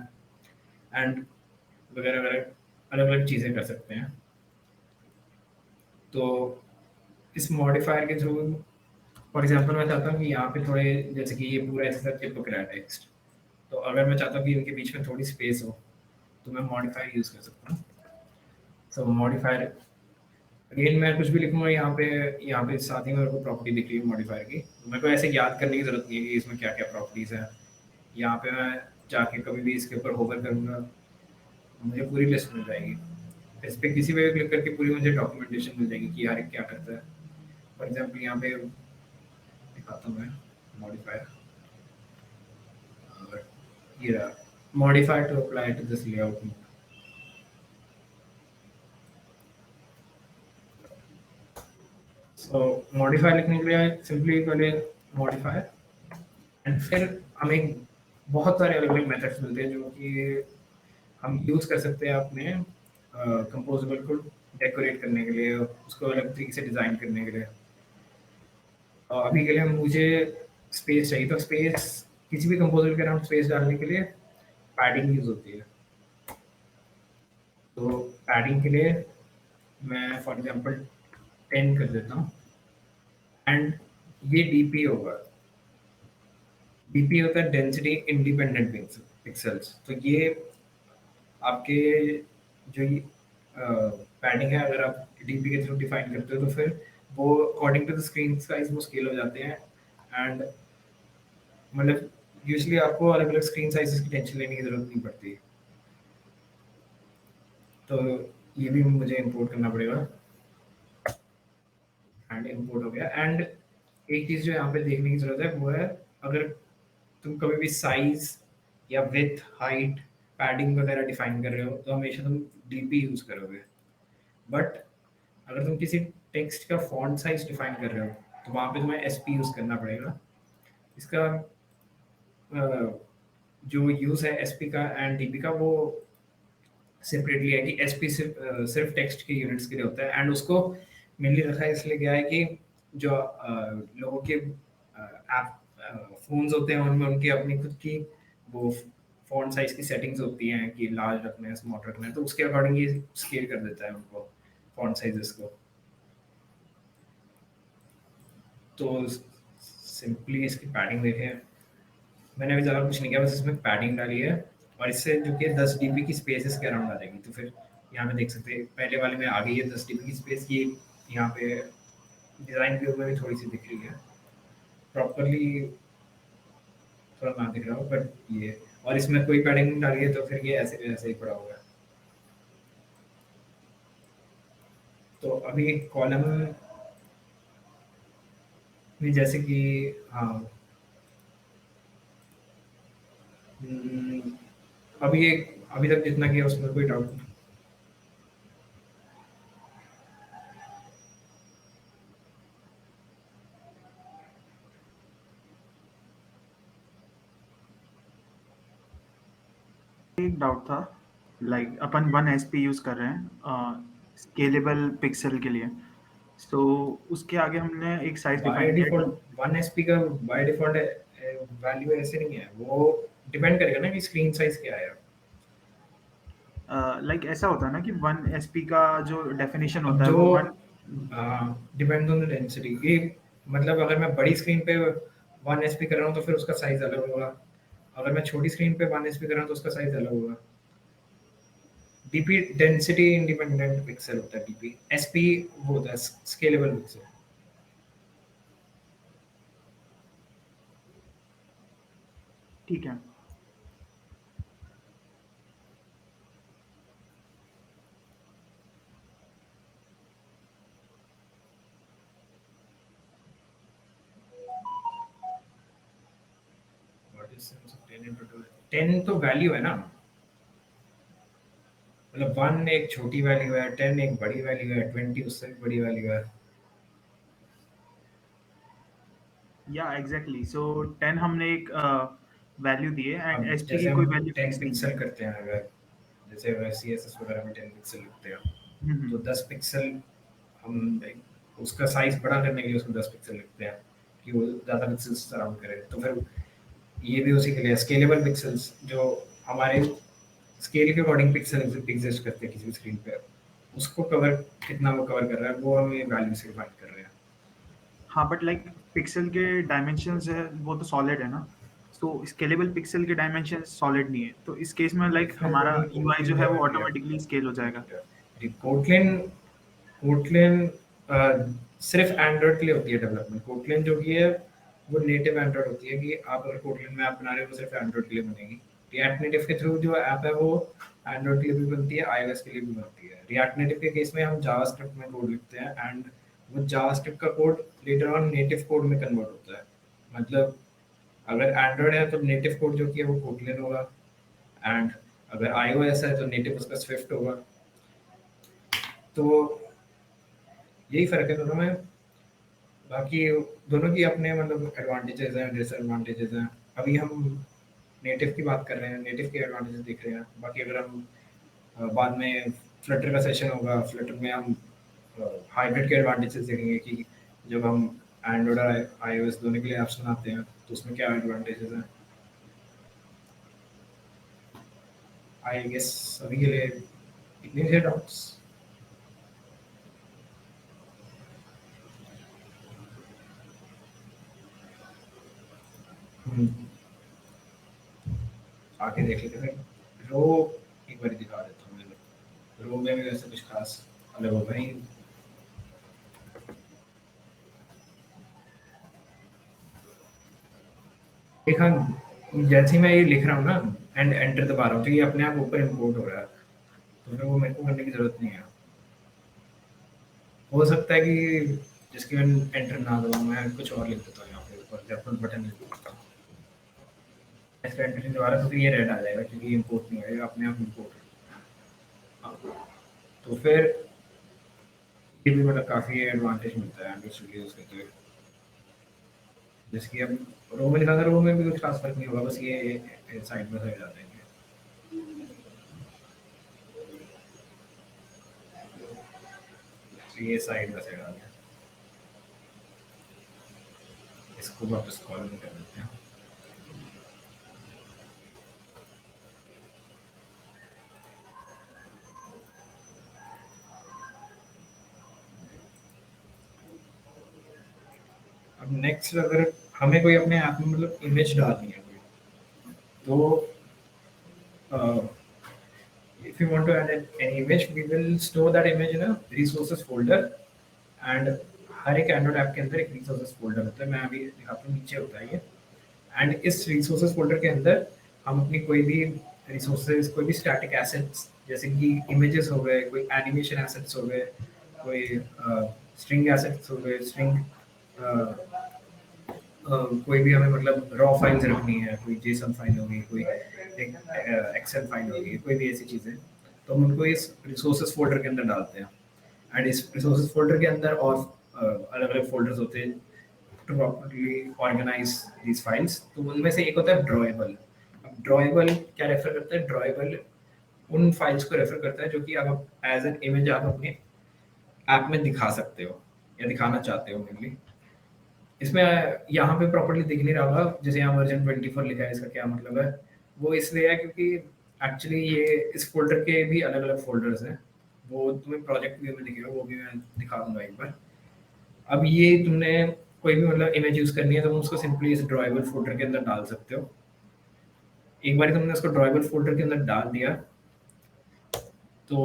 S2: एंड वगैरह वगैरह अलग अलग चीज़ें कर सकते हैं। तो इस मॉडिफायर के थ्रू फॉर एग्जांपल मैं चाहता हूँ कि यहाँ पे थोड़े जैसे कि ये पूरा ऐसा चिपक रहा है टेक्स्ट, तो अगर मैं चाहता हूँ कि इनके बीच में थोड़ी स्पेस हो तो मैं मॉडिफायर यूज़ कर सकता हूँ। सो मॉडिफायर अगेन मैं कुछ भी लिखूँगा यहाँ पे साथ ही मेरे को प्रॉपर्टी दिख रही है मॉडिफायर की, तो मेरे को ऐसे याद करने की ज़रूरत नहीं है कि इसमें क्या क्या प्रॉपर्टीज़ हैं। यहाँ पे मैं जाके कभी भी इसके ऊपर होवर करूँगा मुझे पूरी लिस्ट मिल जाएगी। इस पे किसी पे क्लिक करके पूरी मुझे डॉक्यूमेंटेशन मिल जाएगी कि यार क्या करता है। फॉर एग्जांपल यहाँ पे दिखाता हूँ मैं मॉडिफायर, और ये रहा modifier to apply to this layout mode. So modifier लिखने के लिए सिंपली पहले मॉडिफायर, एंड फिर हमें बहुत सारे अलग अलग मेथड्स मिलते हैं जो कि हम यूज़ कर सकते हैं अपने कंपोजेबल को डेकोरेट करने के लिए, उसको अलग तरीके से डिज़ाइन करने के लिए। अभी के लिए मुझे स्पेस चाहिए, तो स्पेस किसी भी कंपोजर के अराउंड स्पेस डालने के लिए पैडिंग यूज़ होती है। तो पैडिंग के लिए मैं फॉर एग्जांपल 10 कर देता हूँ, एंड ये डीपी होगा। डीपी होता है डेंसिटी इंडिपेंडेंट पिक्सेल्स। तो ये आपके जो ये पैडिंग है, अगर आप डीपी के थ्रू डिफाइन करते हो तो फिर वो according to the screen size वो स्केल हो जाते हैं। एंड मतलब यूजुअली आपको अलग अलग स्क्रीन साइजेस की टेंशन लेने की जरूरत नहीं पड़ती। तो ये भी मुझे इंपोर्ट करना पड़ेगा। एंड इंपोर्ट हो गया। एंड एक चीज़ जो यहाँ पे देखने की जरूरत है वो है, अगर तुम कभी भी साइज या विथ हाइट पैडिंग वगैरह डिफाइन कर रहे हो तो हमेशा तुम डीपी यूज करोगे। बट अगर तुम किसी टेक्स्ट का फॉन्ट साइज डिफाइन कर रहे हो तो वहाँ पे तुम्हें एसपी यूज करना पड़ेगा। इसका जो यूज है एसपी का एंड डीपी का वो सेपरेटली है कि एसपी सिर्फ टेक्स्ट के यूनिट्स के लिए होता है। एंड उसको मेनली रखा है इसलिए गया है कि जो लोगों के ऐप फोन्स होते हैं उनमें उनकी अपनी खुद की वो फॉन्ट साइज की सेटिंग्स होती हैं कि लार्ज रखना है स्मॉल रखना है, तो उसके अकॉर्डिंग ये स्केल कर देता है उनको फॉन्ट साइजेस को। तो सिंपली इसकी पैडिंग देखें, मैंने अभी ज़्यादा कुछ नहीं किया, बस इसमें पैडिंग डाली है और इससे जो कि 10 डीबी की स्पेस इसके अराउंड आ जाएगी। तो फिर यहाँ पे देख सकते हैं पहले वाले में आ गई है 10 डीबी की स्पेस। ये यहाँ पे डिज़ाइन व्यू में भी थोड़ी सी दिख रही है, प्रॉपरली थोड़ा ना दिख रहा हो बट ये। और इसमें कोई पैडिंग नहीं डाली है तो फिर ये ऐसे ऐसे ही पड़ा हुआ है। तो अभी कॉलम में जैसे कि हाँ, हम्म, अभी एक अभी तक जितना किया उसमें कोई डाउट नहीं।
S1: एक डाउट था, लाइक अपन 1 एसपी यूज कर रहे हैं स्केलेबल पिक्सल के लिए। तो उसके आगे हमने एक साइज
S2: बाय
S1: डिफाइन किया
S2: डिफॉल्ट
S1: टू।
S2: 1 एसपी का बाय डिफॉल्ट वैल्यू ऐसे नहीं है, वो डिपेंड करेगा ना कि स्क्रीन साइज क्या है।
S1: लाइक ऐसा होता है ना कि 1 एसपी का जो डेफिनेशन
S2: अब
S1: होता है
S2: जो
S1: वो one.
S2: Depend on the density ये, मतलब अगर मैं बड़ी स्क्रीन पे 1 एसपी कर रहा हूँ तो फिर उसका साइज अलग होगा। अगर मैं छोटी स्क्रीन पे 1 एसपी कर रहा हूँ तो उसका साइज अलग होगा। डीपी डेंसिटी इंडिपेंडेंट पिक्सल होता है, डीपी। एसपी वो होता है स्केलेबल पिक्सल।
S1: ठीक है।
S2: What is sense of 10 into 2? 10 तो वैल्यू है ना, मतलब 1 एक छोटी वैल्यू है, 10 एक बड़ी वैल्यू है, 20 उससे भी बड़ी वैल्यू है।
S1: या एग्जैक्टली, सो 10 हमने एक वैल्यू दी है एंड
S2: अब
S1: एसपी
S2: जैसे
S1: की कोई
S2: हम
S1: वैल्यू
S2: 10
S1: फिक्स नहीं है।
S2: पिक्सल करते हैं, अगर जैसे अगर सीएसएस वगैरह में 10 पिक्सल लिखते हैं तो
S1: हम्म।
S2: 10 पिक्सल हम उसका साइज बड़ा करने के लिए उसमें 10 पिक्सल लिखते हैं कि वो ज़्यादा पिक्सेल्स सराउंड करे। तो फिर ये भी उसी के लिए स्केलेबल पिक्सेल्स जो हमारे स्केल के अकॉर्डिंग पिक्सल एग्जिस्ट करते हैं किसी भी स्क्रीन पे, उसको कवर कितना वो कवर कर रहा है वो हमें वैल्यू से डिफाइन कर रहे हैं।
S1: हाँ, बट लाइक पिक्सल के डायमेंशंस है वो तो सॉलिड है ना। सो स्केलेबल पिक्सल के डायमेंशंस सॉलिड नहीं है, तो इस केस में
S2: तो
S1: लाइक
S2: फिर
S1: हमारा
S2: वही
S1: यूआई जो
S2: कोटलिन
S1: है
S2: का
S1: वो
S2: वैल्यू है।
S1: ऑटोमेटिकली स्केल हो जाएगा।
S2: कोटलिन कोटलिन सिर्फ एंड्रॉइड के लिए होती है डेवलपमेंट। कोटलिन जो कि है वो नेटिव एंड्रॉइड होती है, कि आप अगर कोटलिन में ऐप बना रहे हो वो सिर्फ एंड्रॉइड के लिए बनेगी। रिएक्ट नेटिव के थ्रू जो ऐप है वो एंड्रॉइड के लिए भी बनती है, आईओएस के लिए भी बनती है। रिएक्ट नेटिव के केस में हम जावास्क्रिप्ट में कोड लिखते हैं एंड वो जावास्क्रिप्ट का code later on native code में कन्वर्ट होता है। मतलब अगर एंड्रॉइड है तो नेटिव कोड जो कि है वो कोटलिन होगा, एंड अगर आईओएस है तो नेटिव उसका स्विफ्ट होगा। तो यही फ़र्क है दोनों में। बाकी दोनों की अपने मतलब एडवांटेजेस हैं, डिसएडवांटेजेस हैं। अभी हम नेटिव की बात कर रहे हैं, नेटिव के एडवांटेजेस देख रहे हैं। बाकी अगर हम बाद में फ्लटर का सेशन होगा, फ्लटर में हम हाइब्रिड के एडवांटेजेस देखेंगे कि जब हम एंड्रॉयड और आईओएस दोनों के लिए ऐप्स बनाते हैं तो उसमें क्या एडवांटेजेस हैं। आई गेस अभी के लिए इतने से डाउट्स। आके देख लेते फिर रो एक बार दिखा देता हूँ मैं। रो में भी वैसे कुछ खास अलग होगा नहीं। देखा, जैसे ही मैं ये लिख रहा हूँ ना एंड एंटर दबा रहा हूँ तो ये अपने आप ऊपर इंपोर्ट हो रहा है, तो फिर वो मेरे को करने की जरूरत नहीं है। हो सकता है कि जिसके मैं एंटर ना दबाऊँ, मैं कुछ और लिख देता हूँ यहाँ पे ऊपर रेफरेंस बटन लिख देता हूँ। इसका एंटर नहीं दबा रहा तो फिर ये रेड आ जाएगा क्योंकि इंपोर्ट नहीं होगा, अपने आप इंपोर्ट। तो फिर ये भी मतलब काफ़ी एडवांटेज मिलता है एंड्रॉइड स्टूडियो यूज़ करते हुए। जैसे कि अब रो में लिखा था, रो में भी कुछ खास फर्क नहीं होगा, बस ये साइड बाय साइड आ जाएंगे। तो ये साइड बाय साइड आ गया। इसको वापस कॉल कर देते हैं। अब नेक्स्ट अगर हमें कोई अपने ऐप में मतलब इमेज डालनी है कोई, तो if you want to add an image, we will store that image in a resources folder, and हर एक एंड्रॉइड ऐप के अंदर एक रिसोर्सेज फोल्डर होता है। मैं अभी दिखाता हूँ, नीचे होता है ये। एंड इस रिसोर्सेज फोल्डर के अंदर हम अपनी कोई भी रिसोर्सेज, कोई भी स्टैटिक एसेट्स जैसे कि इमेजेस हो गए, कोई एनिमेशन एसेट्स हो गए, कोई स्ट्रिंग एसेट्स हो गए, स्ट्रिंग कोई भी हमें मतलब रॉ फाइल्स रखनी है, कोई जेसन फाइल होगी, कोई एक एक्सेल फाइल होगी, कोई भी ऐसी चीज़ें, तो हम उनको इस रिसोर्सेज फोल्डर के अंदर डालते हैं। एंड इस रिसोर्सेज फोल्डर के अंदर और अलग अलग फोल्डर्स होते हैं to properly organise these files. तो उनमें से एक होता है ड्रॉएबल। अब ड्रॉएबल क्या रेफर करता है? ड्रॉएबल उन फाइल्स को रेफर करता है जो कि आप एज एन इमेज आप अपने ऐप में दिखा सकते हो या दिखाना चाहते हो मेनली। इसमें यहाँ पे प्रॉपर्ली दिख नहीं रहा होगा, जैसे यहाँ वर्जन 24 लिखा है, इसका क्या मतलब है? वो इसलिए है क्योंकि एक्चुअली ये इस फोल्डर के भी अलग अलग फोल्डर्स हैं, वो तुम्हें प्रोजेक्ट व्यू में दिखेगा, वो भी मैं दिखा दूंगा एक बार। अब ये तुमने कोई भी मतलब इमेज यूज करनी है तो तुम उसको सिंपली इस ड्रॉएबल फोल्डर के अंदर डाल सकते हो। एक बार तुमने उसको ड्रॉएबल फोल्डर के अंदर डाल दिया, तो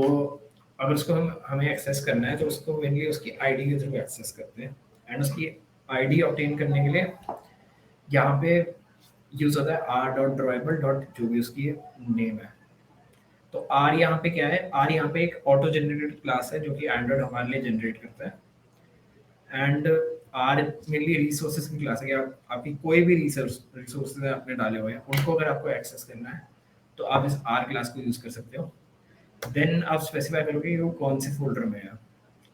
S2: अगर उसको हमें एक्सेस करना है तो उसको मेनली उसकी आईडी के थ्रू एक्सेस करते हैं। एंड उसकी आईडी ऑब्टेन करने के लिए यहाँ पे यूज होता है r.drawable. जो भी उसकी नेम है। तो आर यहाँ पे क्या है? आर यहाँ पे एक ऑटो जनरेटेड क्लास है जो कि एंड्रॉइड हमारे लिए जनरेट करता है। एंड आर मेनली रिसोर्सेज की क्लास है कि आपकी कोई भी रिसोर्सेज आपने डाले हुए हैं उनको अगर आपको एक्सेस करना है तो आप इस आर क्लास को यूज कर सकते हो। देन आप स्पेसिफाई करोगे वो कौन से फोल्डर में है,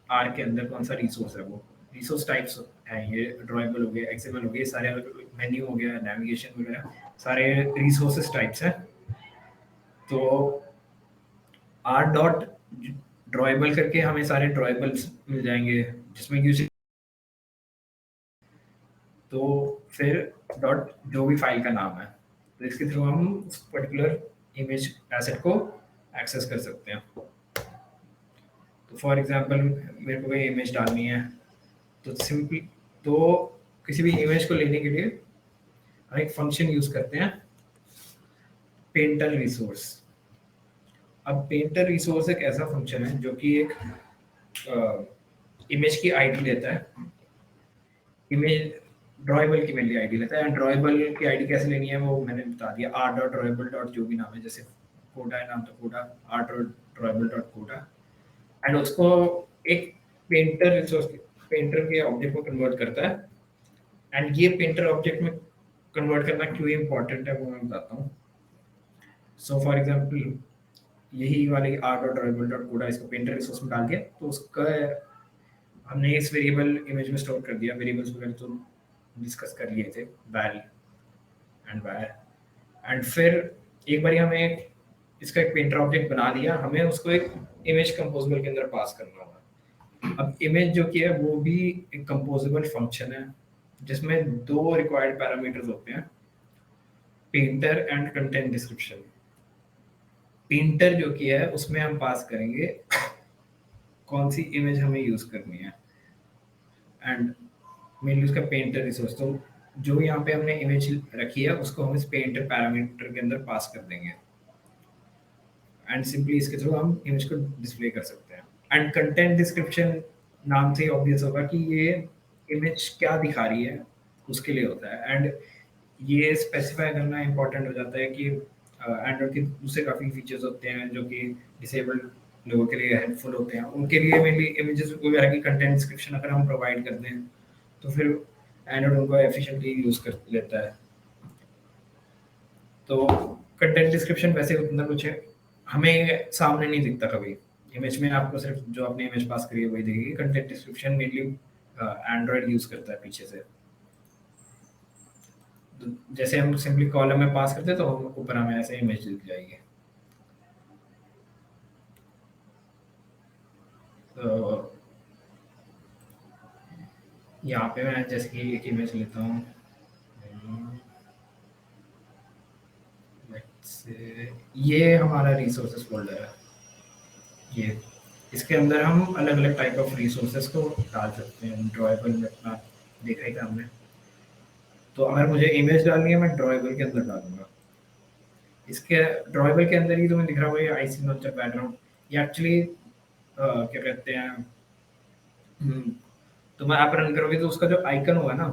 S2: आर के अंदर कौन सा रिसोर्स है। वो रिसोर्स टाइप्स हैं, ये ड्रॉएबल हो गया, एक्सएमएल हो गया, सारे मेन्यू हो गया, नेविगेशन वगैरह, सारे रिसोर्सेज टाइप्स हैं। तो आर डॉट ड्रॉएबल करके हमें सारे ड्रॉएबल्स मिल जाएंगे जिसमें यूज, तो फिर डॉट जो भी फाइल का नाम है, तो इसके थ्रू हम उस पर्टिकुलर इमेज एसेट को एक्सेस कर सकते हैं। तो फॉर एग्जांपल मेरे को कोई इमेज डालनी है तो सिंपली, तो किसी भी इमेज को लेने के लिए हम एक फंक्शन यूज करते हैं, पेंटर रिसोर्स। अब पेंटर रिसोर्स एक ऐसा फंक्शन है जो कि एक इमेज की आईडी लेता है, इमेज ड्रॉएबल की मेनली आईडी लेता है। एंड ड्रॉएबल की आईडी कैसे लेनी है वो मैंने बता दिया, r.drawable. जो भी नाम है, जैसे कोडा है नाम तो कोडा, r.drawable.कोडा। एंड उसको एक पेंटर रिसोर्स, पेंटर के ऑब्जेक्ट में कन्वर्ट करता है। एंड ये पेंटर ऑब्जेक्ट में कन्वर्ट करना क्यों इम्पोर्टेंट है वो मैं बताता हूँ। सो फॉर एग्जांपल यही वाले r.drawable.कोडा, इसको पेंटर रिसोर्स में डाल दिया तो उसका हमने इस वेरिएबल इमेज में स्टोर कर दिया। वेरिएबल्स वगैरह तो डिस्कस कर लिए थे, वैल एंड वायर। एंड फिर एक बार हमें इसका एक पेंटर ऑब्जेक्ट बना दिया, हमें उसको एक इमेज कंपोजेबल के अंदर पास करना होगा। अब इमेज जो कि है वो भी एक कंपोजेबल फंक्शन है जिसमें दो रिक्वायर्ड पैरामीटर्स होते हैं, painter and content description. Painter जो कि है उसमें हम पास करेंगे कौन सी इमेज हमें यूज करनी है, एंड मेनली उसका पेंटर रिसोर्स। तो जो यहाँ पे हमने इमेज रखी है उसको हम इस पेंटर पैरामीटर के अंदर पास कर देंगे एंड सिंपली इसके थ्रू हम इमेज को डिस्प्ले कर सकते हैं। एंड कंटेंट डिस्क्रिप्शन नाम से ऑब्वियस होगा कि ये इमेज क्या दिखा रही है उसके लिए होता है। एंड ये स्पेसिफाई करना इंपॉर्टेंट हो जाता है कि एंड्रॉइड के दूसरे काफ़ी फीचर्स होते हैं जो कि डिसेबल्ड लोगों के लिए हेल्पफुल होते हैं, उनके लिए मेनली इमेजेस वगैरह की कंटेंट डिस्क्रिप्शन अगर हम प्रोवाइड कर दें तो फिर एंड्रॉइड उनको एफिशिएंटली यूज़ कर लेता है। तो कंटेंट डिस्क्रिप्शन वैसे उतना कुछ है हमें सामने नहीं दिखता कभी, इमेज में आपको सिर्फ जो आपने इमेज पास करी है वही दिखेगी। Content description mainly Android use करता है पीछे से। तो जैसे हम सिंपली कॉलम में पास करते हैं तो ऊपर हमें ऐसे इमेज दिख जाएगी। तो यहाँ पे मैं जैसे कि एक इमेज लेता हूँ, ये हमारा रिसोर्सेस फोल्डर है। ये इसके अंदर हम अलग अलग टाइप ऑफ रिसोर्सेस को डाल सकते हैं। ड्रॉएबल में अपना देखा ही था हमने। तो अगर मुझे इमेज डालनी है मैं ड्रॉएबल के अंदर डालूंगा। इसके ड्रॉएबल के अंदर ही तुम्हें दिख रहा होगा ये आईसी लॉन्चर बैकग्राउंड। ये एक्चुअली क्या कहते हैं, तुम ऐप रन करोगे तो उसका जो आइकन होगा ना,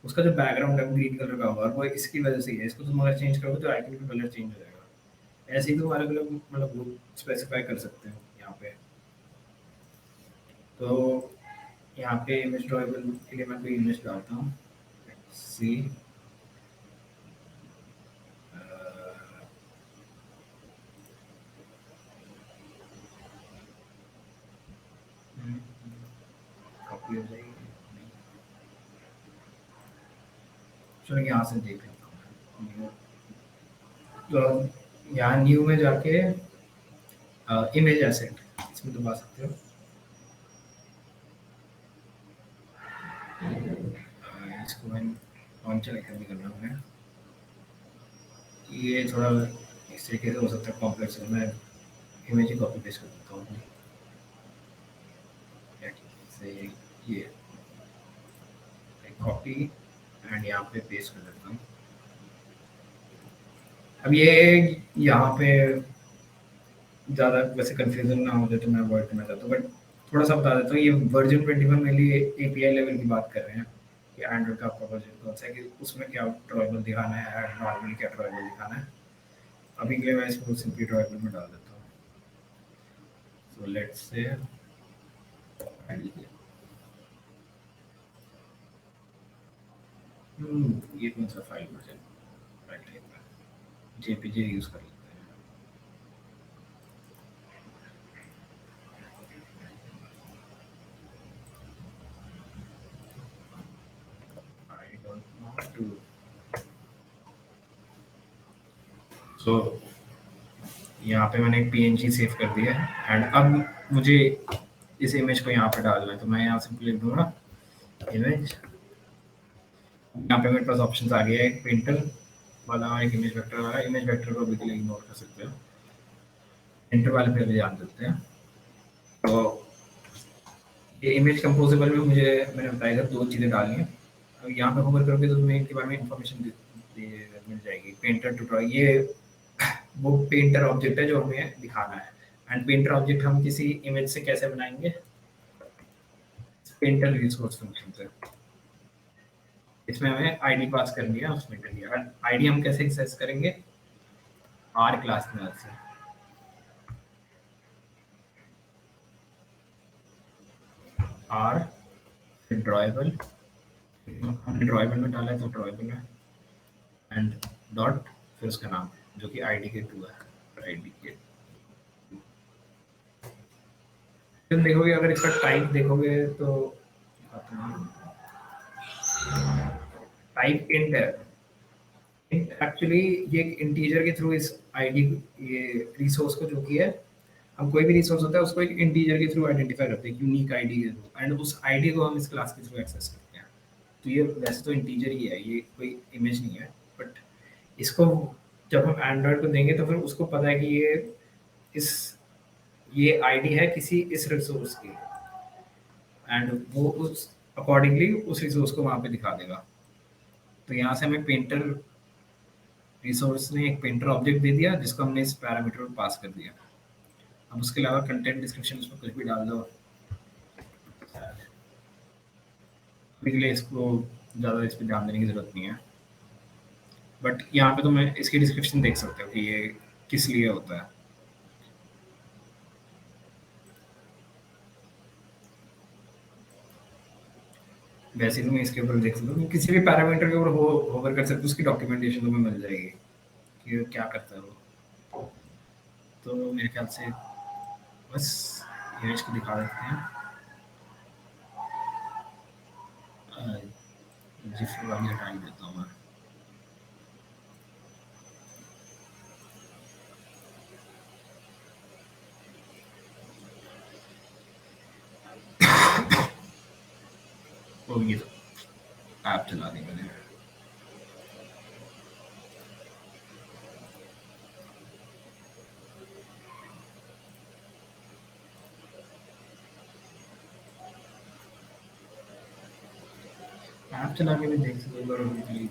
S2: उसका जो बैकग्राउंड है ग्रीन कलर का होगा, वो इसकी वजह से ही है। इसको तुम अगर चेंज करोगे तो आइकन का कलर चेंज हो जाएगा। ऐसे ही तुम अलग अलग मतलब स्पेसिफाई कर सकते हो यहाँ पे। तो यहाँ पे इमेज ड्रॉएबल के लिए मैं कोई इमेज डालता हूँ, सी कॉपी हो जाएगी। चलो यहाँ से देख लेता हूँ। तो यहाँ न्यू में जाके इमेज एसेट इसमें दबा सकते हो। इसको मैं लॉन्चर आइकन भी करना है। ये थोड़ा इस तरीके से हो सकता है कॉम्प्लेक्स है। मैं इमेज ही कॉपी पेस्ट कर देता हूँ से ये कॉपी एंड यहाँ पे पेस्ट कर देता हूँ। अब ये यहाँ पे ज़्यादा वैसे कंफ्यूजन ना हो जाए तो मैं अवॉइड करना चाहता हूँ, बट थोड़ा सा बता देता हूँ। ये वर्जन 21 में लिए API लेवल की बात कर रहे हैं कि एंड्रॉइड का आपका वर्जन कौन सा है, कि उसमें क्या ड्रॉएबल दिखाना है, नॉर्मल क्या ड्रॉएबल दिखाना है। अभी के लिए मैं इसको सिंपली ड्रॉएबल में डाल देता हूँ। सो लेट्स से ये कौन सा file version, right, JPG use कर लेते हैं। I don't want to. So यहाँ पे मैंने एक PNG सेव कर दिया है एंड अब मुझे इस इमेज को यहाँ पे डालना है। तो मैं यहाँ सिंपली लिख दूँगा इमेज। यहाँ पे मेरे पास ऑप्शंस आ गया है, एक पेंटर वाला और एक इमेज वेक्टर वाला। इमेज वेक्टर को अभी के लिए इग्नोर कर सकते हो, पेंटर वाले पे भी ध्यान देते हैं। तो ये इमेज कंपोजेबल में मुझे मैंने बताया था 2 चीज़ें डालनी है। अब यहाँ पे होवर करोगे तो तुम्हें इनके बारे में इंफॉर्मेशन मिल जाएगी। पेंटर टू ड्रॉ, ये वो पेंटर ऑब्जेक्ट है जो हमें दिखाना है। एंड पेंटर ऑब्जेक्ट हम किसी इमेज से कैसे बनाएंगे, पेंटर रिसोर्स फंक्शन से। इसमें हमें आईडी पास करनी है उस पेंटर की। आईडी हम कैसे एक्सेस करेंगे, आर क्लास में से। आर फिर ड्रॉएबल, हमने ड्रॉएबल में डाला है तो ड्रॉएबल में एंड डॉट फिर उसका नाम जो कि आईडी के 2 है, आईडी के। फिर देखोगे अगर इसका टाइप देखोगे तो टाइप इंट है। एक्चुअली ये एक इंटीजर के थ्रू इस आईडी ये रिसोर्स को जो कि है, हम कोई भी रिसोर्स होता है उसको एक इंटीजर के थ्रू आइडेंटिफाई करते हैं, यूनिक आईडी के थ्रू, एंड उस आईडी को हम इस क्लास के थ्रू एक्सेस करते हैं। तो ये वैसे तो इंटीजर ही है, ये कोई इमेज नहीं है, बट इसको जब हम एंड्रॉयड को देंगे तो फिर उसको पता है कि ये आईडी है किसी इस रिसोर्स की, एंड वो उस अकॉर्डिंगली उस रिसोर्स को वहाँ पे दिखा देगा। तो यहाँ से हमें पेंटर रिसोर्स ने एक पेंटर ऑब्जेक्ट दे दिया जिसको हमने इस पैरामीटर में पास कर दिया। अब उसके अलावा कंटेंट डिस्क्रिप्शन उसमें कुछ भी डाल दो। अभी के लिए इसको ज़्यादा इस पर ध्यान देने की ज़रूरत नहीं है, बट यहाँ पे तो मैं इसकी डिस्क्रिप्शन देख सकते हो कि ये किस लिए होता है। वैसे तुम्हें इसके ऊपर देख सकते हो, किसी भी पैरामीटर के ऊपर होवर कर सकते हो, उसकी डॉक्यूमेंटेशन तुम्हें मिल जाएगी कि क्या करता है वो। तो मेरे ख्याल से बस इमेज को दिखा देते हैं। जिस वाली हटा ही देता हूँ मैं। वो ये तो ऐप चला दी मैंने। ऐप चला के भी देख सकते हो अभी।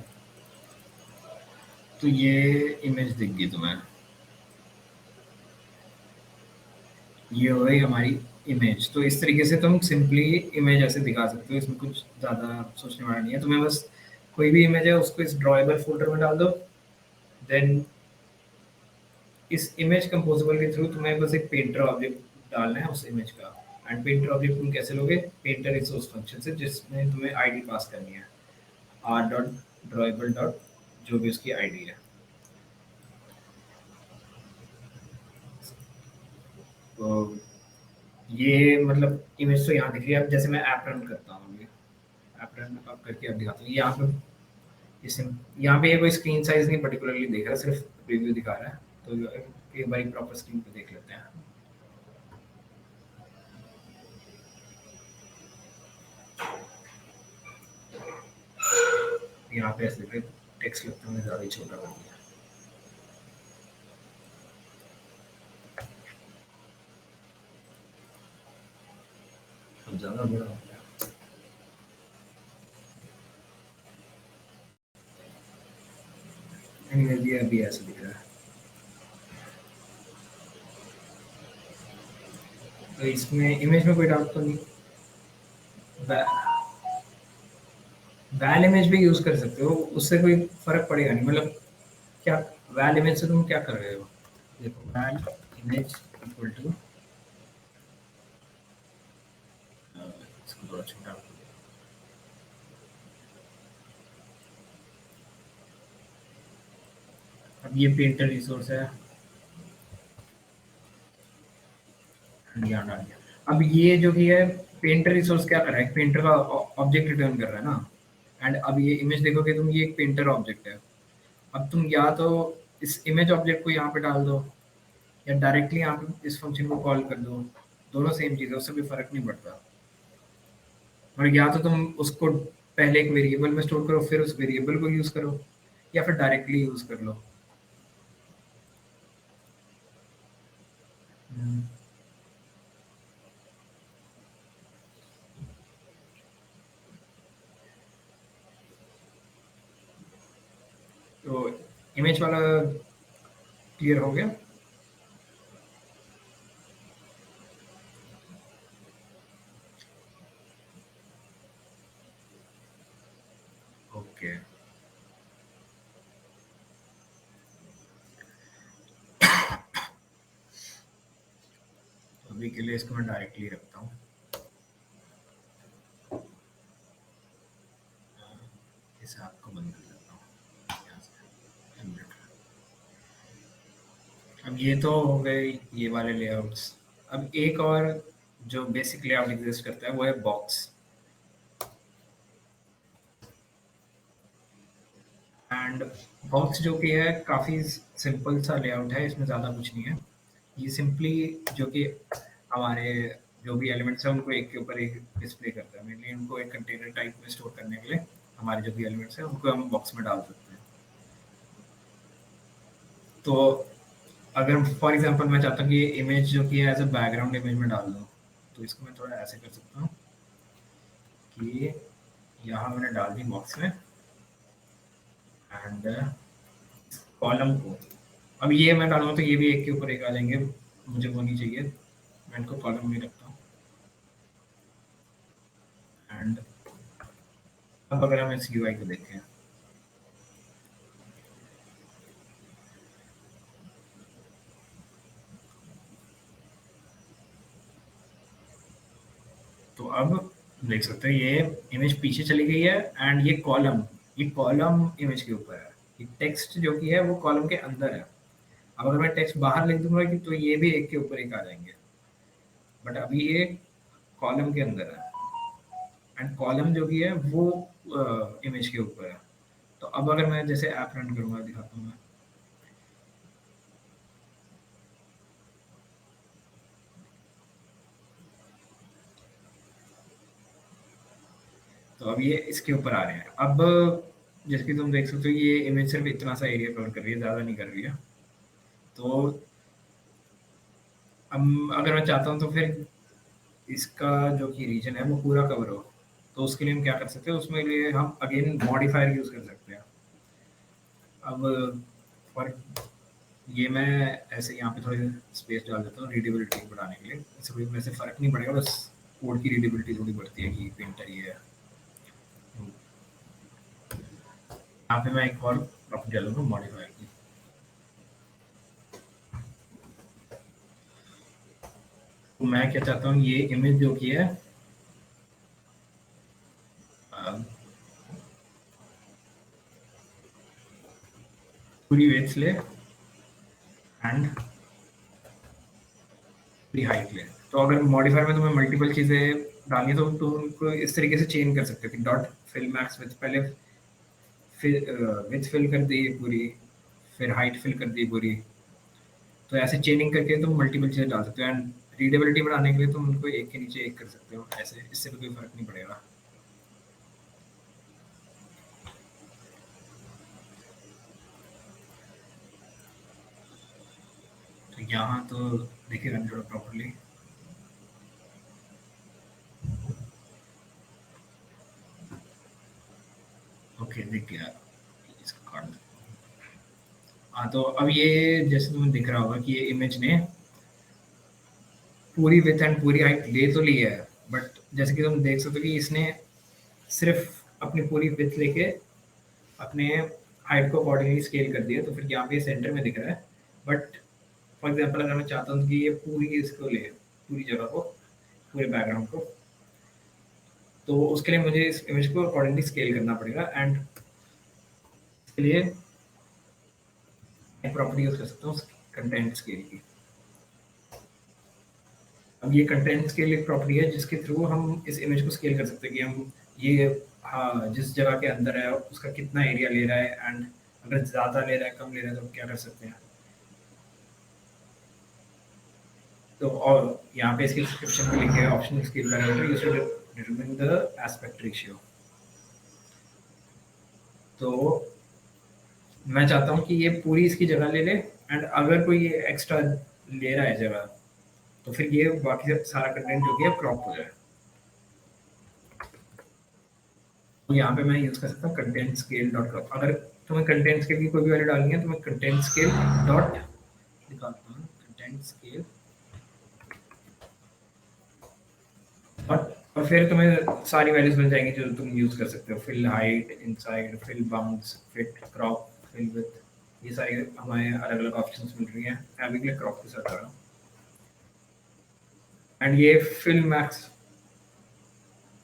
S2: तो ये इमेज दिख गई तुम्हें, ये हो गई हमारी इमेज। तो इस तरीके से तुम सिंपली इमेज ऐसे दिखा सकते हो, इसमें कुछ ज़्यादा सोचने वाला नहीं है। तुम्हें बस कोई भी इमेज है उसको इस ड्रॉएबल फोल्डर में डाल दो। देन इस इमेज कंपोजेबल के थ्रू तुम्हें बस एक पेंटर ऑब्जेक्ट डालना है उस इमेज का। एंड पेंटर ऑब्जेक्ट तुम कैसे लोगे? पेंटर रिसोर्स फंक्शन से, जिसमें तुम्हें आईडी पास करनी है, आर डॉट ड्रॉएबल डॉट जो भी उसकी आईडी है। तो ये मतलब इमेज तो यहाँ दिख रही है। अब जैसे मैं ऐप रन करता हूँ, ऐप रन अब करके अब दिखाता हूँ। यहाँ पे यहाँ पे ये कोई स्क्रीन साइज नहीं पर्टिकुलरली देख रहा, सिर्फ रिव्यू दिखा रहा है। तो एक बार प्रॉपर स्क्रीन पे देख लेते हैं। यहाँ पे ऐसे टेक्स्ट लगता है, ज़्यादा ही छोटा कर दिया। अब ज़्यादा बड़ा हो गया। ये अभी ऐसे दिख रहा है। तो इसमें इमेज में कोई डाउट तो नहीं? वैल इमेज भी यूज कर सकते हो, उससे कोई फर्क पड़ेगा नहीं। मतलब क्या वैल इमेज से तुम क्या कर रहे हो? देखो वैल इमेज इक्वल टू, इसको थोड़ा छोटा कर दो। अब ये पेंटर रिसोर्स है, यहाँ डाल दिया। अब ये जो भी है पेंटर रिसोर्स क्या कर रहा है? पेंटर का ऑब्जेक्ट रिटर्न कर रहा है ना। एंड अब ये इमेज देखोगे तुम, ये एक पेंटर ऑब्जेक्ट है। अब तुम या तो इस इमेज ऑब्जेक्ट को यहाँ पे डाल दो, या डायरेक्टली यहाँ पे इस फंक्शन को कॉल कर दो। दोनों सेम चीज़ है, उससे भी फर्क नहीं पड़ता। और या तो तुम उसको पहले एक वेरिएबल में स्टोर करो, फिर उस वेरिएबल को यूज करो, या फिर डायरेक्टली यूज कर लो। तो इमेज वाला क्लियर हो गया? ओके। अभी के लिए इसको मैं डायरेक्टली रखता हूँ। इस ऐप को बंद कर देता हूँ यहाँ से। अब ये तो हो गए ये वाले लेआउट्स। अब एक और जो बेसिक लेआउट एग्जिस्ट करता है वो है बॉक्स। एंड बॉक्स जो कि है काफ़ी सिंपल सा लेआउट है, इसमें ज़्यादा कुछ नहीं है। ये सिंपली जो कि हमारे जो भी एलिमेंट्स हैं उनको एक के ऊपर एक डिस्प्ले करता है। मेनली उनको एक कंटेनर टाइप में स्टोर करने के लिए हमारे जो भी एलिमेंट्स हैं उनको हम बॉक्स में डाल सकते हैं। तो अगर फॉर एग्जांपल मैं चाहता हूँ कि ये इमेज जो कि है एज अ बैकग्राउंड इमेज में डाल दूँ, तो इसको मैं थोड़ा ऐसे कर सकता हूँ कि यहाँ मैंने डाल दी बॉक्स में। एंड कॉलम को अब ये मैं डालूंगा तो ये भी एक के ऊपर एक आ जाएंगे, मुझे वो नहीं चाहिए, मैं इनको कॉलम में रखता हूँ। एंड अब अगर हम इस यूआई को देखें तो अब देख सकते हो ये इमेज पीछे चली गई है एंड ये कॉलम इमेज के ऊपर है, ये टेक्स्ट जो कि है वो कॉलम के अंदर है। अब अगर मैं टेक्स्ट बाहर लिख दूंगा कि तो ये भी एक के ऊपर एक आ जाएंगे, बट अभी ये कॉलम के अंदर है एंड कॉलम जो भी है वो इमेज के ऊपर है। तो अब अगर मैं जैसे ऐप रन करूंगा, दिखाता हूँ मैं, तो अब ये इसके ऊपर आ रहे हैं। अब जैसे कि तुम देख सकते हो ये इमेज सिर्फ इतना सा एरिया कवर कर रही है, ज़्यादा नहीं कर रही है। तो अब अगर मैं चाहता हूँ तो फिर इसका जो कि रीजन है वो पूरा कवर हो, तो उसके लिए हम क्या कर सकते हैं, उसमें लिए हम अगेन मॉडिफायर यूज़ कर सकते हैं। अब फॉर ये मैं ऐसे यहाँ पे थोड़ी स्पेस डाल देता हूँ रीडेबिलिटी बढ़ाने के लिए, इससे कोई वैसे फ़र्क नहीं पड़ेगा, बस कोड की रीडेबिलिटी थोड़ी बढ़ती है कि प्रिंटर ये है। यहाँ पे मैं एक और प्रॉपर्टी डालूंगा मॉडिफायर की। तो मैं क्या चाहता हूँ, ये इमेज जो की है पूरी वेट्स ले एंड पूरी हाइट ले। तो अगर मॉडिफायर में तुम्हें मल्टीपल चीज़ें डालनी है तो उनको इस तरीके से चेंज कर सकते हो कि डॉट फिल मैक्स विथ, पहले फिर विथ फिल कर दी पूरी, फिर हाइट फिल कर दी पूरी। तो ऐसे चेनिंग करके तुम मल्टीपल चीज़ें डाल सकते हो एंड रीडेबिलिटी बढ़ाने के लिए तुम उनको एक के नीचे एक कर सकते हो ऐसे, इससे तो कोई फर्क नहीं पड़ेगा। तो यहाँ तो देखिए रन करो प्रॉपर्ली। ओके दिख गया, इसका काट दो। हाँ तो अब ये जैसे तुम्हें दिख रहा होगा कि ये इमेज ने पूरी विथ एंड पूरी हाइट ले तो ली है, बट जैसे कि तुम देख सकते हो कि इसने सिर्फ अपनी पूरी विथ लेके अपने हाइट को अकॉर्डिंगली स्केल कर दिया, तो फिर यहाँ पे सेंटर में दिख रहा है। बट फॉर एग्जांपल अगर मैं चाहता हूँ कि ये पूरी इसको ले, पूरी जगह को, पूरे बैकग्राउंड को, तो उसके लिए मुझे इस इमेज को अकॉर्डिंगली स्केल करना पड़ेगा एंड इसके लिए एक प्रॉपर्टी यूज कर सकता हूँ कंटेंट स्केल की। अब ये कंटेंट स्केल एक प्रॉपर्टी है जिसके थ्रू हम इस इमेज को स्केल कर सकते हैं कि हम ये हाँ जिस जगह के अंदर है उसका कितना एरिया ले रहा है एंड अगर ज़्यादा ले रहा है कम ले रहा है तो क्या कर सकते हैं। तो और यहाँ पे इसकी डिस्क्रिप्शन में लिखे optional scale parameter used to determine the aspect ratio. तो मैं चाहता हूँ कि ये पूरी इसकी जगह ले ले एंड अगर कोई ये एक्स्ट्रा ले रहा है जगह तो फिर ये बाकी सारा कंटेंट जो कि है क्रॉप हो जाए। तो यहाँ पे मैं यूज कर सकता हूँ कंटेंट स्केल डॉट क्रॉप। अगर तुम्हें कंटेंट स्केल की कोई भी वैल्यू डालनी है तो मैं कंटेंट स्केल डॉट निकालता हूँ, कंटेंट स्केल और फिर तुम्हें सारी वैल्यूज मिल जाएंगी जो तुम यूज कर सकते हो, fill height, inside, fill bounds, fit, crop, fill width, ये सारी हमें अलग अलग ऑप्शंस मिल रही हैं। अभी के लिए क्रॉप के साथ आ रहा हूँ एंड ये fill max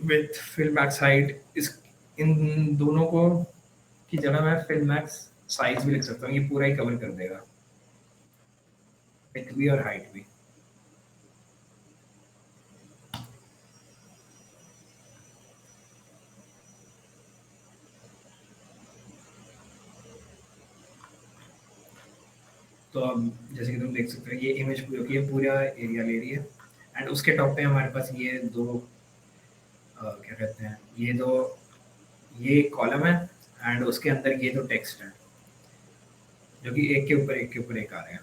S2: width, fill max height, इस इन दोनों को की जगह मैं फिल मैक्स साइज भी लिख सकता हूँ, ये पूरा ही कवर कर देगा, विथ भी और हाइट भी। तो अब जैसे कि तुम देख सकते हो ये इमेज जो कि पूरा एरिया ले रही है एंड उसके टॉप पे हमारे पास ये दो क्या कहते हैं, ये कॉलम है एंड उसके अंदर ये दो टेक्स्ट है जो कि एक के ऊपर एक आ रहे हैं।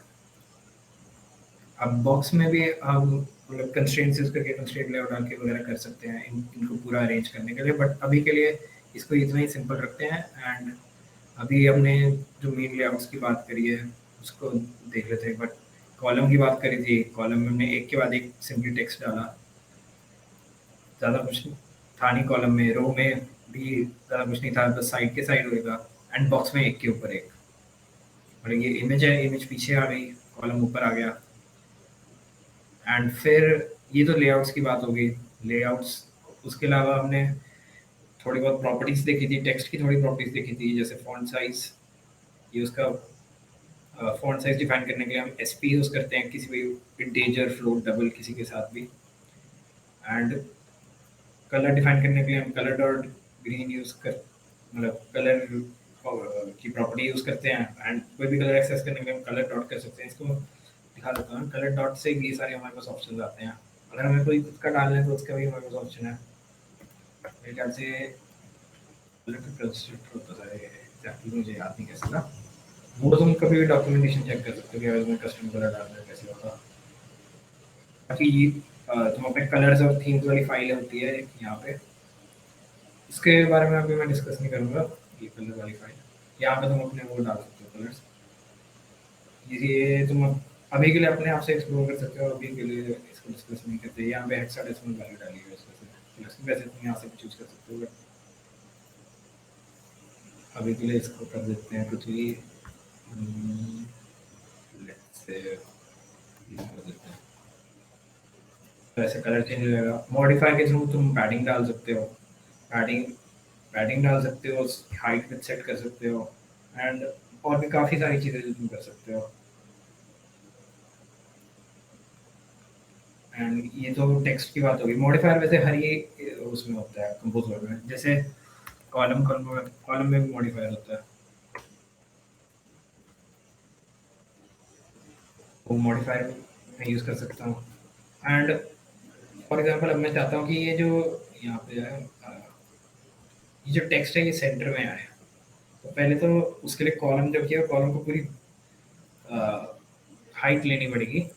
S2: अब बॉक्स में भी हम मतलब कंस्ट्रेंट्स यूज करके कंस्ट्रेंट लेआउट डाल के वगैरह कर सकते हैं इनको पूरा अरेंज करने के लिए, बट अभी के लिए इसको इतना ही सिंपल रखते हैं एंड अभी हमने जो मेन लेआउट्स की बात करी है उसको देख लेते हैं, बट कॉलम की बात करी थी। कॉलम में हमने एक के बाद एक सिंपली टेक्स्ट डाला, ज़्यादा कुछ था नहीं। कॉलम में, रो में भी ज़्यादा कुछ नहीं था, बस साइड के साइड होएगा, एंड बॉक्स में एक के ऊपर एक। और ये इमेज है, इमेज पीछे आ गई, कॉलम ऊपर आ गया। एंड फिर ये तो लेआउट्स की बात हो गई। लेआउट्स, उसके अलावा हमने थोड़ी बहुत प्रॉपर्टीज देखी थी, टेक्स्ट की थोड़ी प्रॉपर्टीज देखी थी, जैसे फॉन्ट साइज। ये उसका फॉन्ट साइज डिफाइन करने के लिए हम एसपी यूज करते हैं, किसी भी इंटीजर, फ्लोट, डबल किसी के साथ भी। एंड कलर डिफाइन करने के लिए हम कलर डॉट ग्रीन यूज कर, मतलब कलर की प्रॉपर्टी यूज करते हैं। एंड कोई भी कलर एक्सेस करने के लिए हम कलर डॉट कर सकते हैं। इसको दिखा देता हूँ। कलर डॉट से ये सारे हमारे पास ऑप्शन आते हैं। अगर हमें कोई खुद का डालना है तो उसका भी हमारे पास ऑप्शन है। मेरे ख्याल से कलर का कंस्ट्रक्टर होता था, एग्जैक्टली मुझे याद नहीं कैसे था। वो तुम कभी भी डॉक्यूमेंटेशन चेक कर सकते हो कि अगर तुम्हें कस्टम कलर डालना है कैसे होता। बाकी तुम अपने कलर्स और थीम्स वाली फाइल होती है एक यहाँ पे, इसके बारे में अभी मैं डिस्कस नहीं करूँगा। ये कलर वाली फाइल यहाँ पे तुम अपने वो डाल सकते हो कलर्स। ये तुम अभी के लिए अपने आप से एक्सप्लोर कर सकते हो, अभी के लिए इसको डिस्कस नहीं करते। यहाँ पे हेक्साडेसिमल वैल्यू डाली है वैसे तुम यहाँ से भी चूज कर सकते हो, बट अभी के लिए इसको कर देते हैं कुछ भी। लेट्स से कर देते हैं, तो ऐसे कलर चेंज हो जाएगा। मॉडिफायर के थ्रू तुम पैडिंग डाल सकते हो, पैडिंग पैडिंग डाल सकते हो, हाइट विथ सेट कर सकते हो, एंड और भी काफ़ी सारी चीज़ें जो तुम कर सकते हो। एंड ये तो टेक्स्ट की बात होगी। मॉडिफायर वैसे हर ये उसमें होता है कंपोजर में, जैसे कॉलम में भी मॉडिफायर होता है। वो मॉडिफायर मैं यूज़ कर सकता हूँ। एंड फॉर एग्जांपल अब मैं चाहता हूँ कि ये जो यहाँ पे है, ये जो टेक्स्ट है ये सेंटर में आए, तो पहले तो उसके लिए कॉलम जब किया, कॉलम को पूरी हाइट लेनी पड़ेगी।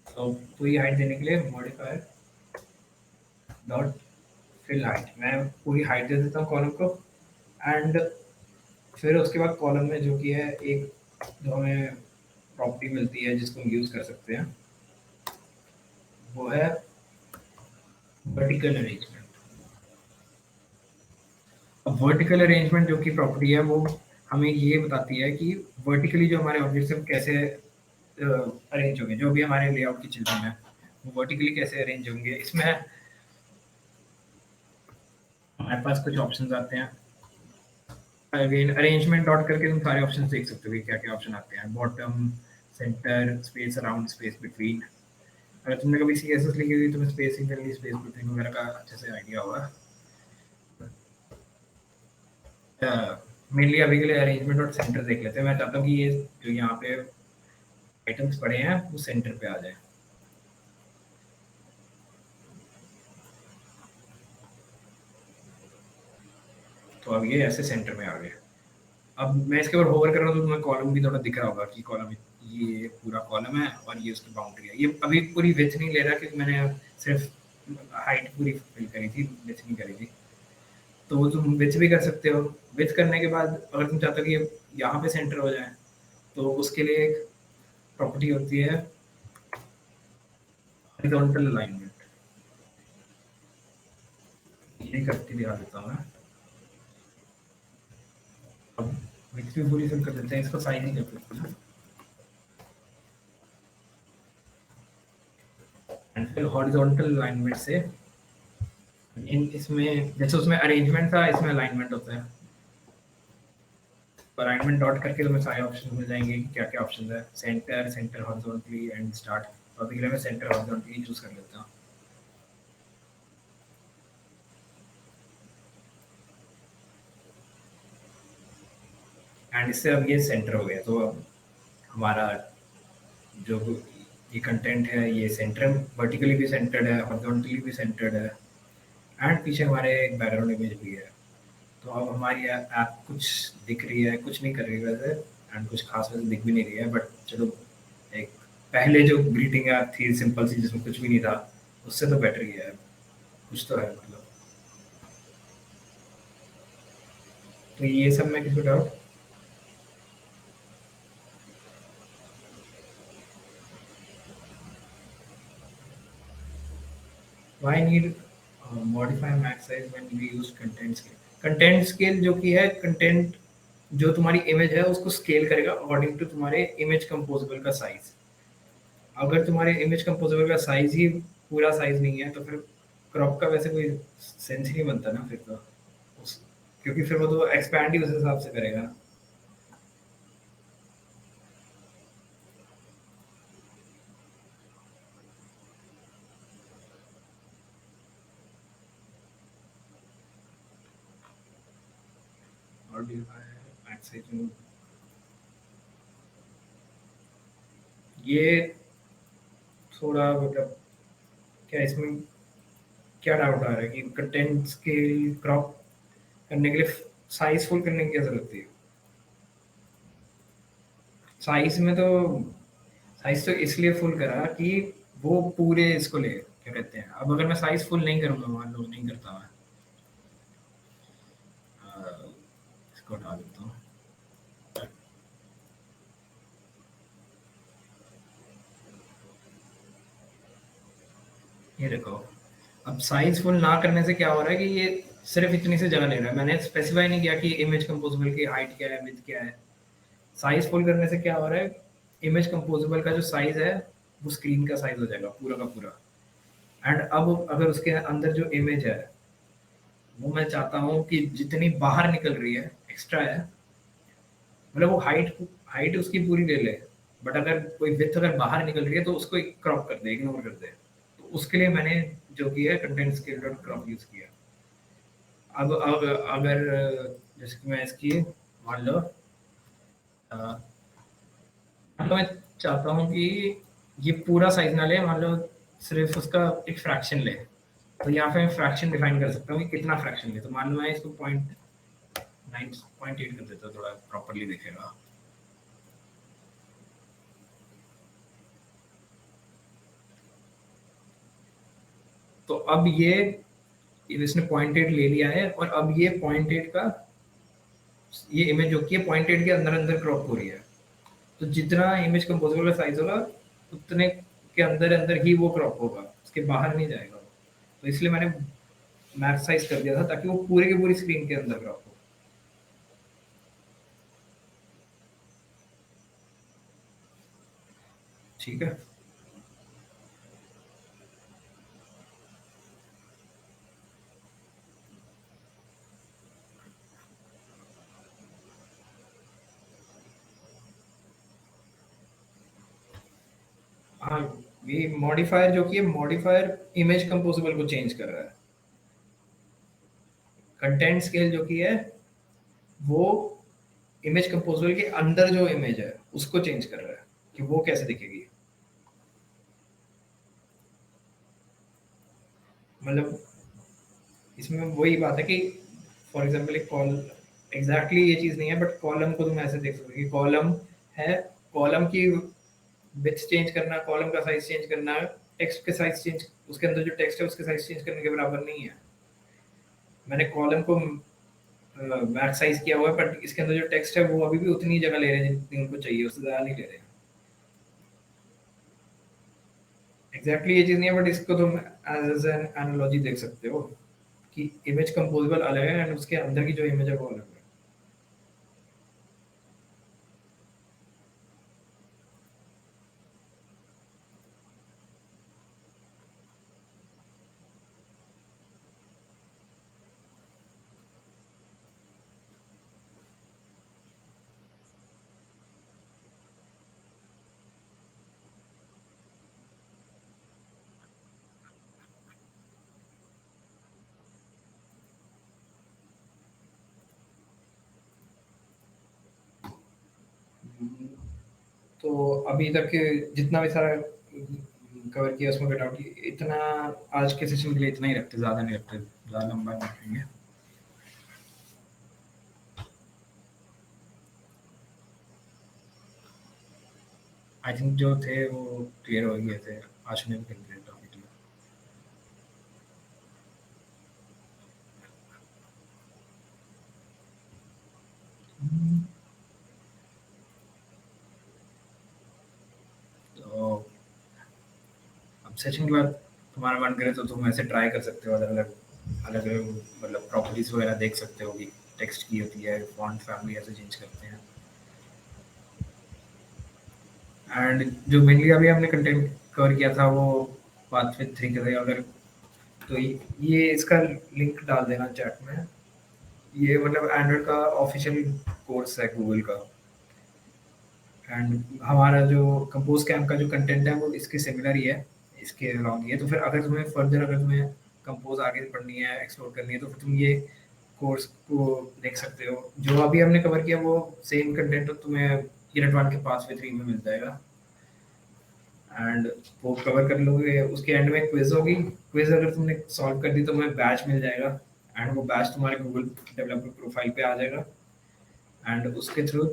S2: तो पूरी हाइट देने के लिए मॉडिफायर डॉट फिल हाइट, मैं पूरी हाइट दे देता हूँ कॉलम को। एंड फिर उसके बाद कॉलम में जो कि है एक जो हमें प्रॉपर्टी मिलती है जिसको हम यूज़ कर सकते हैं, वो है वर्टिकल अरेंजमेंट। अब वर्टिकल अरेंजमेंट जो कि प्रॉपर्टी है वो हमें ये बताती है कि वर्टिकली जो हमारे ऑब्जेक्ट्स हैं कैसे अरेंज होंगे, जो भी हमारे लेआउट की चिल्ड्रन है वो वर्टिकली कैसे अरेंज होंगे। इसमें हमारे पास कुछ ऑप्शंस आते हैं। अगेन अरेंजमेंट डॉट करके तुम सारे ऑप्शंस देख सकते हो कि क्या क्या ऑप्शन आते हैं। Bottom, centre, space around, space between. अगर तुमने कभी सीएसएस लिखी हुई तुम्हें स्पेस इंटरनली, स्पेस बिटवीन वगैरह का अच्छे से आइडिया होगा। मेनली अभी के लिए अरेंजमेंट और सेंटर देख लेते हैं। मैं चाहता हूँ कि ये जो यहाँ पे आइटम्स पड़े हैं वो सेंटर पे आ जाए। तो अब ये ऐसे सेंटर में आ गए। अब मैं इसके ऊपर होवर कर रहा हूँ तो तुम्हें कॉलम भी थोड़ा दिख रहा होगा कि कॉलम, ये पूरा कॉलम है और ये उसकी बाउंड्री है। ये अभी पूरी विड्थ नहीं ले रहा क्योंकि मैंने सिर्फ हाइट पूरी फिल करी थी, विड्थ नहीं करी थी। तो तुम विड्थ भी कर सकते हो। विड्थ करने के बाद अगर तुम चाहते हो कि ये यहाँ पे सेंटर हो जाए तो उसके लिए एक प्रॉपर्टी होती है हॉरिजॉन्टल अलाइनमेंट। ये करके दिखा देता हूँ मैं। अब विड्थ भी पूरी फिल कर देते हैं, इसको साइज ही कर देते हैं। एंड फिर हॉरिजॉन्टल अलाइनमेंट से इसमें जैसे उसमें अरेंजमेंट था, इसमें अलाइनमेंट होता है। अलाइनमेंट डॉट करके तुम्हें सारे ऑप्शन मिल जाएंगे कि क्या क्या ऑप्शन है। Centre, centre horizontally and start. तो अभी के लिए मैं सेंटर हॉरिजॉन्टली चूज कर लेता हूँ। एंड इससे अब ये सेंटर हो गया। तो अब हमारा जो ये कंटेंट है ये सेंटर, वर्टिकली भी सेंटर्ड है, हॉरिजॉन्टली भी सेंटर्ड है, एंड पीछे हमारे एक बैकग्राउंड इमेज भी है। तो अब हमारी ऐप कुछ दिख रही है, कुछ नहीं कर रही है वैसे, एंड कुछ खास वैसे दिख भी नहीं रही है। बट चलो, एक पहले जो ग्रीटिंग ऐप थी सिंपल सी जिसमें कुछ भी नहीं था, उससे तो बेटर ही है, कुछ तो है मतलब। तो ये सब मैं किसी doubt why need modify max size when we use content scale? Content scale जो कि है कंटेंट जो तुम्हारी इमेज है उसको स्केल करेगा अकॉर्डिंग टू तुम्हारे इमेज कंपोजेबल का साइज। अगर तुम्हारे इमेज कंपोजेबल का साइज ही पूरा साइज नहीं है तो फिर क्रॉप का वैसे कोई सेंस ही नहीं बनता ना फिर तो उस, क्योंकि फिर वो तो एक्सपैंड ही उस हिसाब से करेगा। और ये थोड़ा मतलब क्या इसमें क्या डाउट आ रहा है कि कंटेंट स्केल क्रॉप करने के लिए साइज फुल करने की क्या जरूरत है? साइज में तो साइज तो इसलिए फुल करा कि वो पूरे इसको ले क्या कहते हैं। अब अगर मैं साइज फुल नहीं करूंगा, मान लो नहीं करता मैं, इसको हटा देता हूँ। ये देखो, अब साइज फुल ना करने से क्या हो रहा है कि ये सिर्फ इतनी सी जगह ले रहा है। मैंने स्पेसिफाई नहीं किया कि इमेज कंपोजेबल की हाइट क्या है, विड्थ क्या है। साइज फुल करने से क्या हो रहा है, इमेज कंपोजेबल का जो साइज है वो स्क्रीन का साइज हो जाएगा पूरा का पूरा। एंड अब अगर उसके अंदर जो इमेज है वो मैं चाहता हूँ कि जितनी बाहर निकल रही है एक्स्ट्रा है, मतलब वो हाइट हाइट उसकी पूरी ले ले, बट अगर कोई विड्थ अगर बाहर निकल रही है तो उसको क्रॉप कर दे, इग्नोर कर दे। तो उसके लिए मैंने जो किया है content scale dot crop use किया। अब अगर जैसे कि मैं इसकी मान लो तो मैं चाहता हूँ कि ये पूरा साइज ना ले, मान लो सिर्फ उसका एक फ्रैक्शन ले, तो यहाँ पे मैं फ्रैक्शन डिफाइन कर सकता हूँ कि कितना फ्रैक्शन ले। तो मान लो मैं इसको 0.8 कर देता हूँ, थोड़ा प्रॉपरली दिखेगा। तो अब ये इसने 0.8 ले लिया है और अब ये 0.8 का ये इमेज जो कि 0.8 के अंदर अंदर क्रॉप हो रही है। तो जितना इमेज कंपोजेबल का साइज होगा उतने के अंदर अंदर ही वो क्रॉप होगा, उसके बाहर नहीं जाएगा। तो इसलिए मैंने मैक्स साइज कर दिया था ताकि वो पूरे की पूरी स्क्रीन के अंदर क्रॉप हो। ठीक है। हाँ, ये मॉडिफायर जो कि मॉडिफायर इमेज कंपोजेबल को चेंज कर रहा है। कंटेंट स्केल जो कि है वो इमेज कंपोजेबल के अंदर जो इमेज है उसको चेंज कर रहा है कि वो कैसे दिखेगी। मतलब इसमें वही बात है कि फॉर एग्जांपल एक कॉल एग्जैक्टली ये चीज नहीं है, बट कॉलम को तुम ऐसे देख सकते हो कि कॉलम है, कॉलम की विड्थ चेंज करना, कॉलम का साइज चेंज करना, टेक्स्ट के साइज चेंज, उसके अंदर जो टेक्स्ट है उसके साइज चेंज करने के बराबर नहीं है। मैंने कॉलम को मैक्स साइज किया हुआ है, बट इसके अंदर जो टेक्स्ट है वो अभी भी उतनी जगह ले रहे हैं जितनी उनको चाहिए, उससे ज़्यादा नहीं ले रहे हैं। एग्जैक्टली ये चीज़ नहीं है, बट इसको तुम एज एन एनालॉजी देख सकते हो कि इमेज कंपोजेबल अलग है एंड उसके अंदर की जो इमेज है वो अलग है। तो अभी तक जितना भी सारा कवर किया उसमें कट आउट इतना, आज के सेशन के लिए इतना ही रखते, ज़्यादा नहीं रखते, ज़्यादा लंबा नहीं रखेंगे। आई थिंक जो थे वो क्लियर हो गए थे आज ने भी कंप्लीट टॉपिक। तो अब सेशन के बाद तुम्हारा मन करे तो तुम ऐसे ट्राई कर सकते हो, अलग अलग मतलब प्रॉपर्टीज वगैरह देख सकते हो कि टेक्स्ट की होती है, फॉन्ट फैमिली ऐसे चेंज करते हैं। एंड जो मेनली अभी हमने कंटेंट कवर किया था वो पाथवे 3 का था। अगर तो ये इसका लिंक डाल देना चैट में। ये मतलब एंड्रॉइड का ऑफिशियल कोर्स है गूगल का, एंड हमारा जो कंपोज कैम्प का जो कंटेंट है वो इसके सिमिलर ही है, इसके अराउंड ही है। तो फिर अगर तुम्हें फर्दर अगर तुम्हें कंपोज आगे पढ़नी है, एक्सप्लोर करनी है, तो फिर तुम ये कोर्स को देख सकते हो। जो अभी हमने कवर किया वो सेम कंटेंट तो तुम्हें यूनिट 1 के पाथवे 3 में मिल जाएगा, एंड वो कवर कर लोगे। उसके एंड में क्विज होगी, क्विज अगर तुमने सॉल्व कर दी तो तुम्हें बैच मिल जाएगा, एंड वो बैच तुम्हारे गूगल डेवलपर प्रोफाइल पे आ जाएगा, एंड उसके थ्रू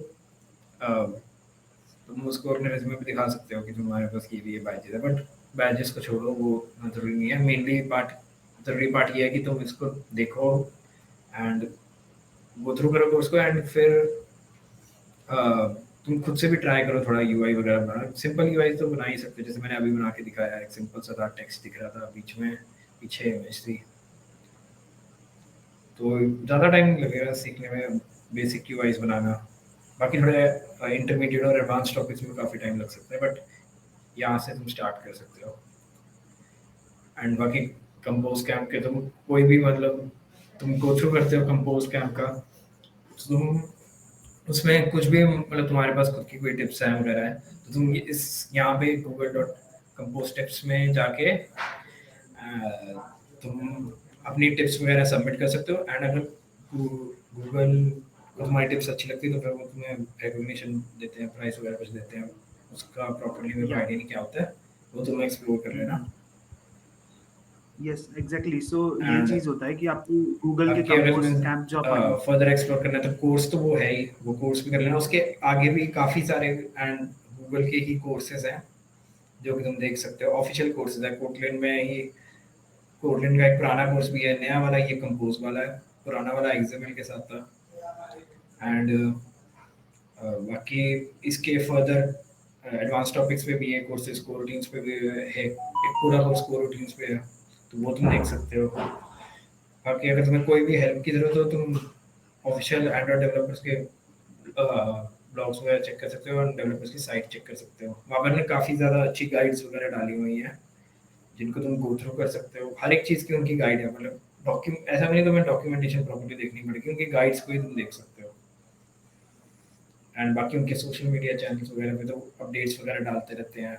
S2: तुम उसको अपने रेज्यूमे पे दिखा सकते हो कि तुम्हारे पास ये बैचेस है। बट बैचेस को छोड़ो, वो उतना ज़रूरी नहीं है। मेनली ज़रूरी पार्ट ये है कि तुम इसको देखो एंड गो थ्रू करो कोर्स को, एंड फिर तुम खुद से भी ट्राई करो थोड़ा यूआई वगैरह बनाना। सिंपल यूआई तो बना ही सकते हो, जैसे मैंने अभी बना के दिखाया। एक सिंपल सा था, टेक्स्ट दिख रहा था बीच में, पीछे इमेज थी। तो ज़्यादा टाइम नहीं लगेगा सीखने में बेसिक यूआईज बनाना। बाकी थोड़े इंटरमीडिएट और एडवांस टॉपिक्स में काफ़ी टाइम लग सकता है, बट यहाँ से तुम स्टार्ट कर सकते हो। एंड बाकी कंपोज कैंप के तुम कोई भी मतलब तुम गो थ्रू करते हो कंपोज कैंप का, तो तुम उसमें कुछ भी मतलब तुम्हारे पास खुद की कोई टिप्स है वगैरह है, तो तुम इस यहाँ पे google.compose टिप्स में जाके तुम अपनी टिप्स वगैरह सबमिट कर सकते हो। एंड अगर गूगल को तुम्हारी टिप्स अच्छी लगती है तो फिर वो तुम्हें रिकॉग्निशन देते हैं, प्राइस वगैरह कुछ देते हैं। उसका प्रॉपर्ली मेरे को आइडिया नहीं क्या होता है, वो तुम्हें एक्सप्लोर कर लेना।
S1: यस एग्जैक्टली, सो ये
S2: एंड
S1: चीज होता है कि आपको गूगल के
S2: बाकी अगर
S1: कंपोज
S2: तुम्हें
S1: कैंप जो अपन
S2: फर्दर एक्सप्लोर करना है तो कोर्स तो वो है ही, वो कोर्स भी कर लेना। उसके आगे भी काफ़ी सारे एंड गूगल के ही कोर्सेज हैं जो कि तुम देख सकते हो। ऑफिशियल कोर्सेज है कोटलिन में ही। कोटलिन का एक पुराना कोर्स भी है, नया वाला ये कंपोज वाला है। पुराना वाला एक्सएमएल के साथ था। एंड बाकी इसके फर्दर एडवांस टॉपिक्स पे भी है कोर्सेज, को रूटीन्स पे भी है। एक पूरा कोर्स को रूटीन्स पे है, तो वो तुम देख सकते हो। बाकी अगर तुम्हें कोई भी हेल्प की जरूरत हो, तुम ऑफिशियल एंड्रॉइड डेवलपर्स के ब्लॉग्स वगैरह चेक कर सकते हो और डेवलपर्स की साइट चेक कर सकते हो। वहाँ पर ने काफ़ी ज़्यादा अच्छी गाइड्स वगैरह डाली हुई हैं जिनको तुम गो थ्रू कर सकते हो। हर एक चीज़ की उनकी गाइड है, मतलब ऐसा नहीं तुम्हें डॉक्यूमेंटेशन प्रॉपर्ली देखनी पड़ेगी, उनकी गाइड्स को ही तुम देख सकते हो। एंड बाकी उनके सोशल मीडिया चैनल्स वगैरह पे तो अपडेट्स वगैरह डालते रहते हैं।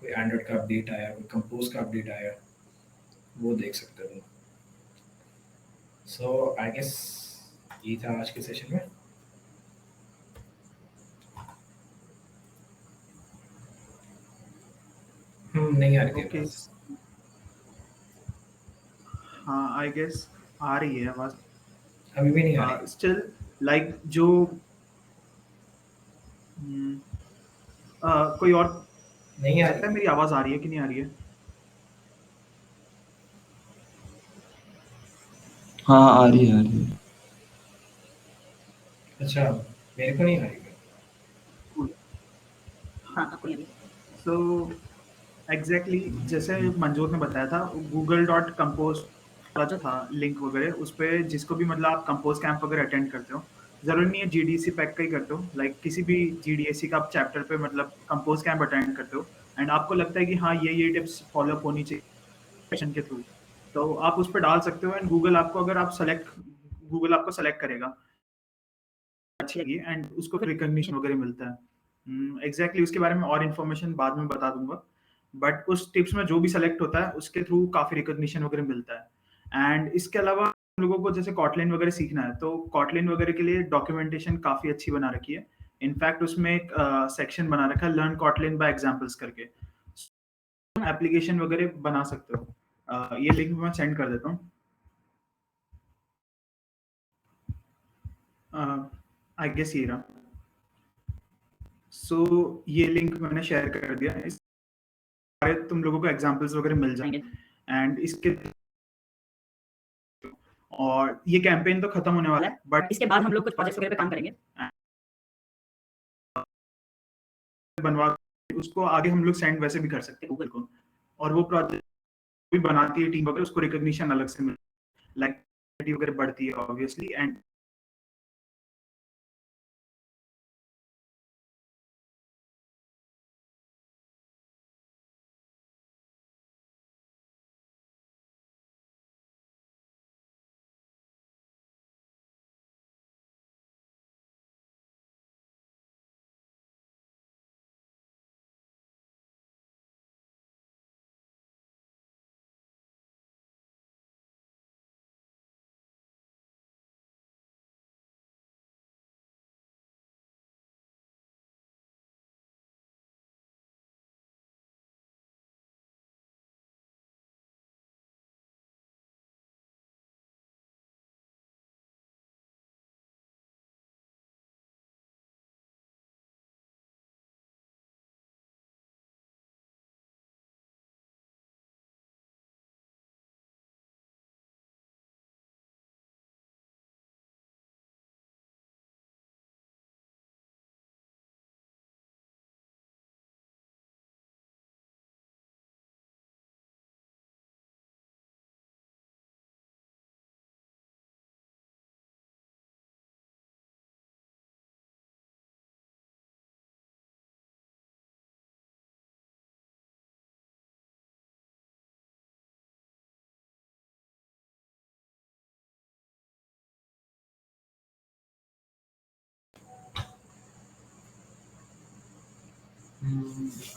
S2: कोई एंड्रॉइड का अपडेट आया, कोई कंपोज का अपडेट आया, वो देख सकते हो तुम। सो आई गेस ये था आज के सेशन में। नहीं आ रही थी
S1: ओके।
S2: आवाज।
S1: हाँ आई गेस आ रही है आवाज।
S2: अभी भी नहीं आ रही।
S1: स्टिल लाइक जो हम्म, कोई और
S2: नहीं आ
S1: सकता है
S2: रही।
S1: मेरी आवाज आ रही है कि नहीं आ रही है?
S3: हाँ आ रही है, आ रही है।
S2: अच्छा, मेरे को नहीं आ रही।
S1: हाँ कोई नहीं। सो एग्जैक्टली जैसे मंजूर ने बताया था, google.compose का जो था लिंक वगैरह, उस पे जिसको भी मतलब आप कंपोज कैंप वगैरह अटेंड करते हो, जरूरी नहीं है जीडीसी पैक का ही करते हो, लाइक किसी भी जीडीएससी का आप चैप्टर पे मतलब कंपोज कैंप अटेंड करते हो एंड आपको लगता है कि हाँ ये टिप्स फॉलो होनी चाहिए सेशन के थ्रू, तो आप उस पर डाल सकते हो एंड गूगल आपको अगर आप सेलेक्ट गूगल आपको सेलेक्ट करेगा, अच्छी लगी एंड उसको रिकॉग्निशन वगैरह मिलता है। एग्जैक्टली उसके बारे में और इन्फॉर्मेशन बाद में बता दूंगा, बट उस टिप्स में जो भी सेलेक्ट होता है उसके थ्रू काफी रिकॉग्निशन वगैरह मिलता है। एंड इसके अलावा हम लोगों को जैसे कॉटलिन वगैरह सीखना है तो कॉटलिन वगैरह के लिए डॉक्यूमेंटेशन काफी अच्छी बना रखी है। इनफैक्ट उसमें एक सेक्शन बना रखा है लर्न कॉटलिन बाय एग्जांपल्स करके, एप्लीकेशन वगैरह बना सकते हो। ये लिंक मैं सेंड कर देता हूँ। आई गेस ये रहा। सो ये लिंक मैंने शेयर कर दिया, इस सारे तुम लोगों को एग्जांपल्स वगैरह मिल जाएंगे एंड इसके और ये कैंपेन तो खत्म होने वाला है, बट इसके बाद हम लोग कुछ प्रोजेक्ट्स वगैरह पे काम करेंगे बनवा, उसको आगे हम लोग सेंड वैसे भी कर सकते हैं गूगल को, और वो प्रोजेक्ट भी बनाती है टीम वगैरह, उसको रिकॉग्निशन अलग से मिलती है, लाइक वगैरह बढ़ती है ऑब्वियसली। एंड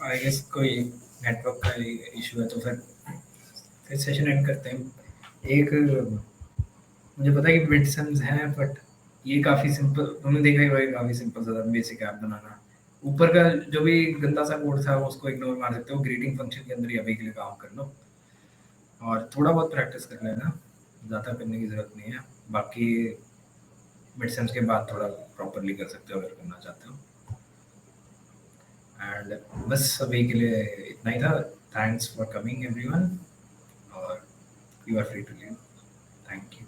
S2: आई गेस कोई नेटवर्क का इशू है, तो फिर सेशन एंड करते हैं। एक मुझे पता है कि मिड सेम्स हैं, बट ये काफ़ी सिंपल, तुमने देखा ही होगा, काफ़ी सिंपल सा बेसिक ऐप बनाना। ऊपर का जो भी गंदा सा कोड था वो उसको इग्नोर मार सकते हो, ग्रीटिंग फंक्शन के अंदर ही अभी के लिए काम कर लो और थोड़ा बहुत प्रैक्टिस कर लेना, ज़्यादा करने की ज़रूरत नहीं है। बाकी मिड सेम्स के बाद थोड़ा प्रॉपरली कर सकते हो अगर करना चाहते हो। एंड बस अभी के लिए इतना ही था। थैंक्स फॉर कमिंग एवरीवन, और you are free to leave. Thank you.